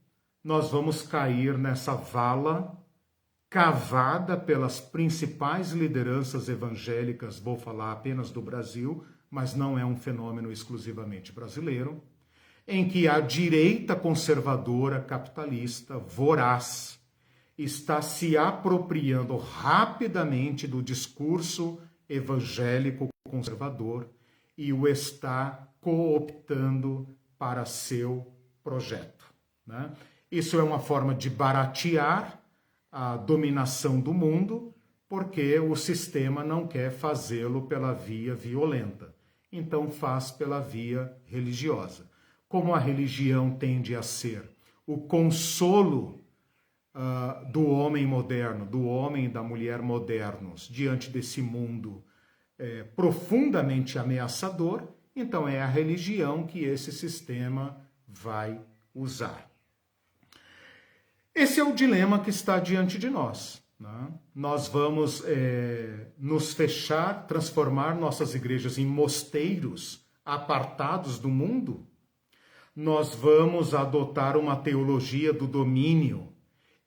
nós vamos cair nessa vala cavada pelas principais lideranças evangélicas, vou falar apenas do Brasil, mas não é um fenômeno exclusivamente brasileiro, em que a direita conservadora capitalista voraz está se apropriando rapidamente do discurso evangélico conservador e o está cooptando para seu projeto, né? Isso é uma forma de baratear a dominação do mundo, porque o sistema não quer fazê-lo pela via violenta, então faz pela via religiosa. Como a religião tende a ser o consolo do homem moderno, do homem e da mulher modernos, diante desse mundo profundamente ameaçador, então é a religião que esse sistema vai usar. Esse é o dilema que está diante de nós, né? Nós vamos nos fechar, transformar nossas igrejas em mosteiros apartados do mundo? nós vamos adotar uma teologia do domínio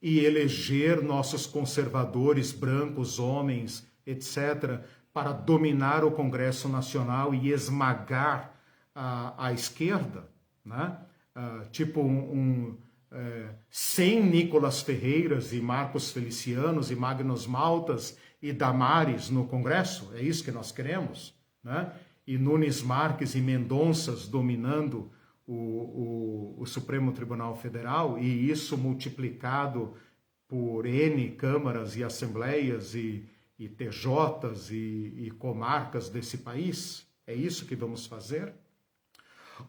e eleger nossos conservadores brancos, homens, etc., para dominar o Congresso Nacional e esmagar a esquerda, né? Sem Nicolas Ferreiras e Marcos Felicianos e Magnus Maltas e Damares no Congresso, é isso que nós queremos, né? E Nunes Marques e Mendonças dominando o Supremo Tribunal Federal, e isso multiplicado por N câmaras e assembleias e TJs e comarcas desse país? É isso que vamos fazer?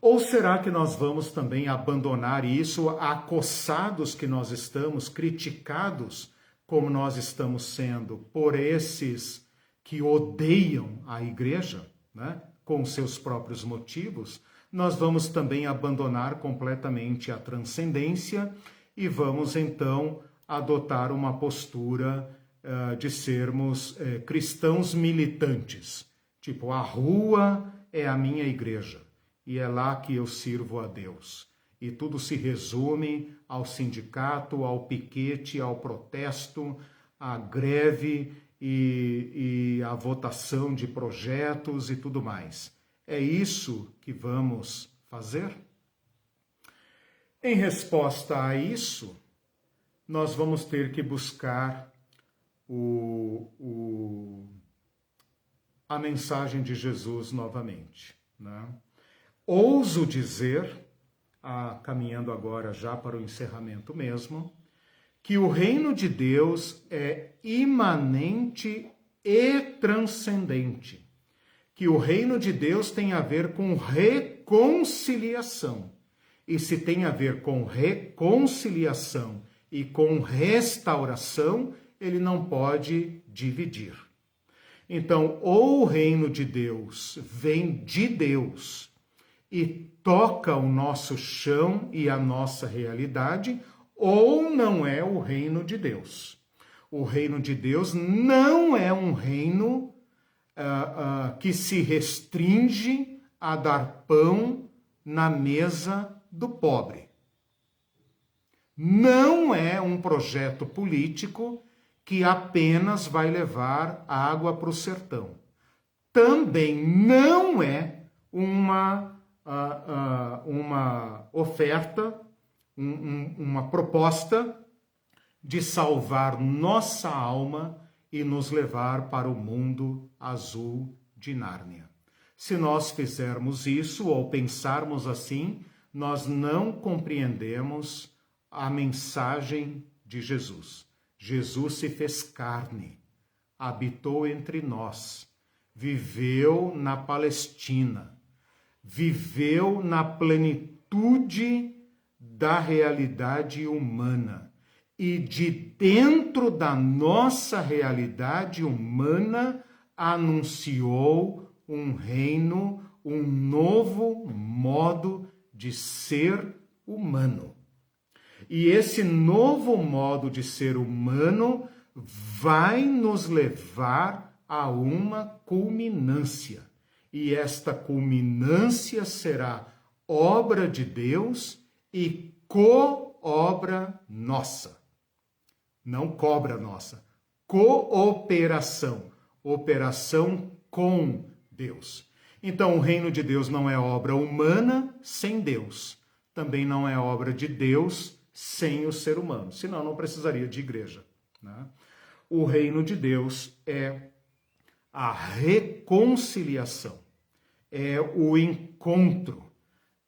Ou será que nós vamos também abandonar isso, acossados que nós estamos, criticados como nós estamos sendo por esses que odeiam a igreja, né, com seus próprios motivos? Nós vamos também abandonar completamente a transcendência e vamos então adotar uma postura de sermos cristãos militantes. Tipo, a rua é a minha igreja e é lá que eu sirvo a Deus. E tudo se resume ao sindicato, ao piquete, ao protesto, à greve e à votação de projetos e tudo mais. É isso que vamos fazer? Em resposta a isso, nós vamos ter que buscar a mensagem de Jesus novamente, né? Ouso dizer, caminhando agora já para o encerramento mesmo, que o reino de Deus é imanente e transcendente, que o reino de Deus tem a ver com reconciliação, e se tem a ver com reconciliação e com restauração, ele não pode dividir. Então, ou o reino de Deus vem de Deus e toca o nosso chão e a nossa realidade, ou não é o reino de Deus. O reino de Deus não é um reino que se restringe a dar pão na mesa do pobre. Não é um projeto político que apenas vai levar água para o sertão. Também não é uma oferta, uma proposta de salvar nossa alma e nos levar para o mundo azul de Nárnia. Se nós fizermos isso ou pensarmos assim, nós não compreendemos a mensagem de Jesus. Jesus se fez carne, habitou entre nós, viveu na Palestina, viveu na plenitude da realidade humana e de dentro da nossa realidade humana anunciou um reino, um novo modo de ser humano. E esse novo modo de ser humano vai nos levar a uma culminância. E esta culminância será obra de Deus e co-obra nossa. Não cobra nossa. Cooperação. Operação com Deus. Então, o reino de Deus não é obra humana sem Deus. Também não é obra de Deus sem o ser humano. Senão, não precisaria de igreja, né? O reino de Deus é a reconciliação. É o encontro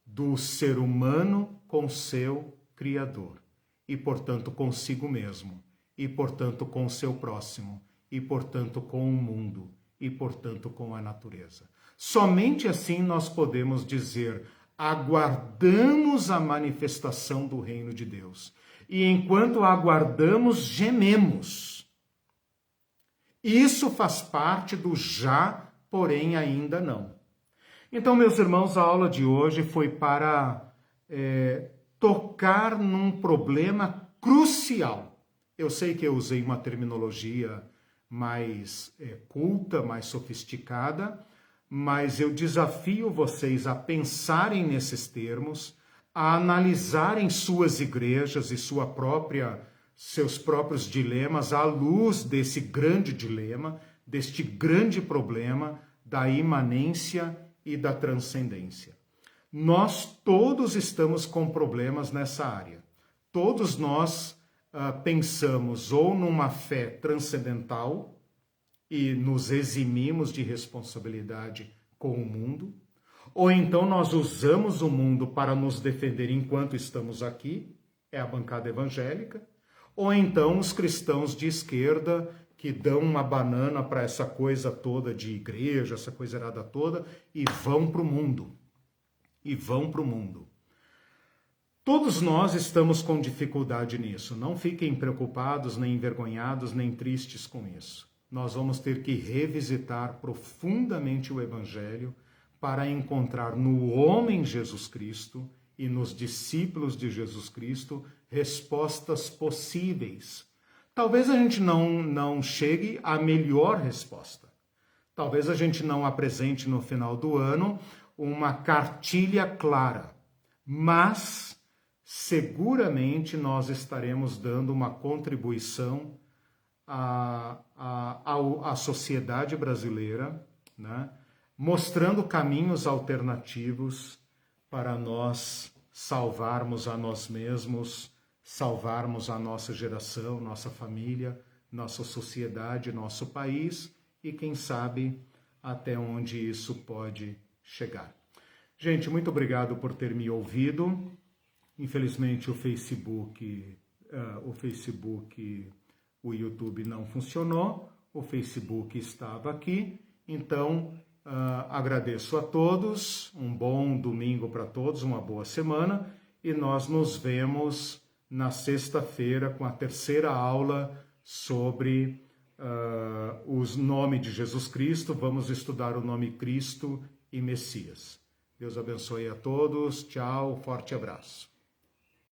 do ser humano com seu Criador. E, portanto, consigo mesmo. E, portanto, com o seu próximo. E, portanto, com o mundo. E, portanto, com a natureza. Somente assim nós podemos dizer: aguardamos a manifestação do reino de Deus. E enquanto aguardamos, gememos. Isso faz parte do já, porém ainda não. Então, meus irmãos, a aula de hoje foi para tocar num problema crucial. Eu sei que eu usei uma terminologia mais culta, mais sofisticada, mas eu desafio vocês a pensarem nesses termos, a analisarem suas igrejas e seus próprios dilemas à luz desse grande dilema, deste grande problema da imanência e da transcendência. Nós todos estamos com problemas nessa área. Todos nós pensamos ou numa fé transcendental e nos eximimos de responsabilidade com o mundo, ou então nós usamos o mundo para nos defender enquanto estamos aqui, é a bancada evangélica, ou então os cristãos de esquerda que dão uma banana para essa coisa toda de igreja, essa coisa errada toda, e vão para o mundo. Todos nós estamos com dificuldade nisso. Não fiquem preocupados, nem envergonhados, nem tristes com isso. Nós vamos ter que revisitar profundamente o Evangelho para encontrar no homem Jesus Cristo e nos discípulos de Jesus Cristo respostas possíveis. Talvez a gente não chegue à melhor resposta. Talvez a gente não apresente no final do ano uma cartilha clara, mas seguramente nós estaremos dando uma contribuição à sociedade brasileira, né? Mostrando caminhos alternativos para nós salvarmos a nós mesmos, salvarmos a nossa geração, nossa família, nossa sociedade, nosso país e, quem sabe, até onde isso pode chegar. Gente, muito obrigado por ter me ouvido. Infelizmente o o YouTube não funcionou, o Facebook estava aqui, então agradeço a todos, um bom domingo para todos, uma boa semana, e nós nos vemos na sexta-feira com a terceira aula sobre o nome de Jesus Cristo. Vamos estudar o nome Cristo e Messias. Deus abençoe a todos, tchau, forte abraço.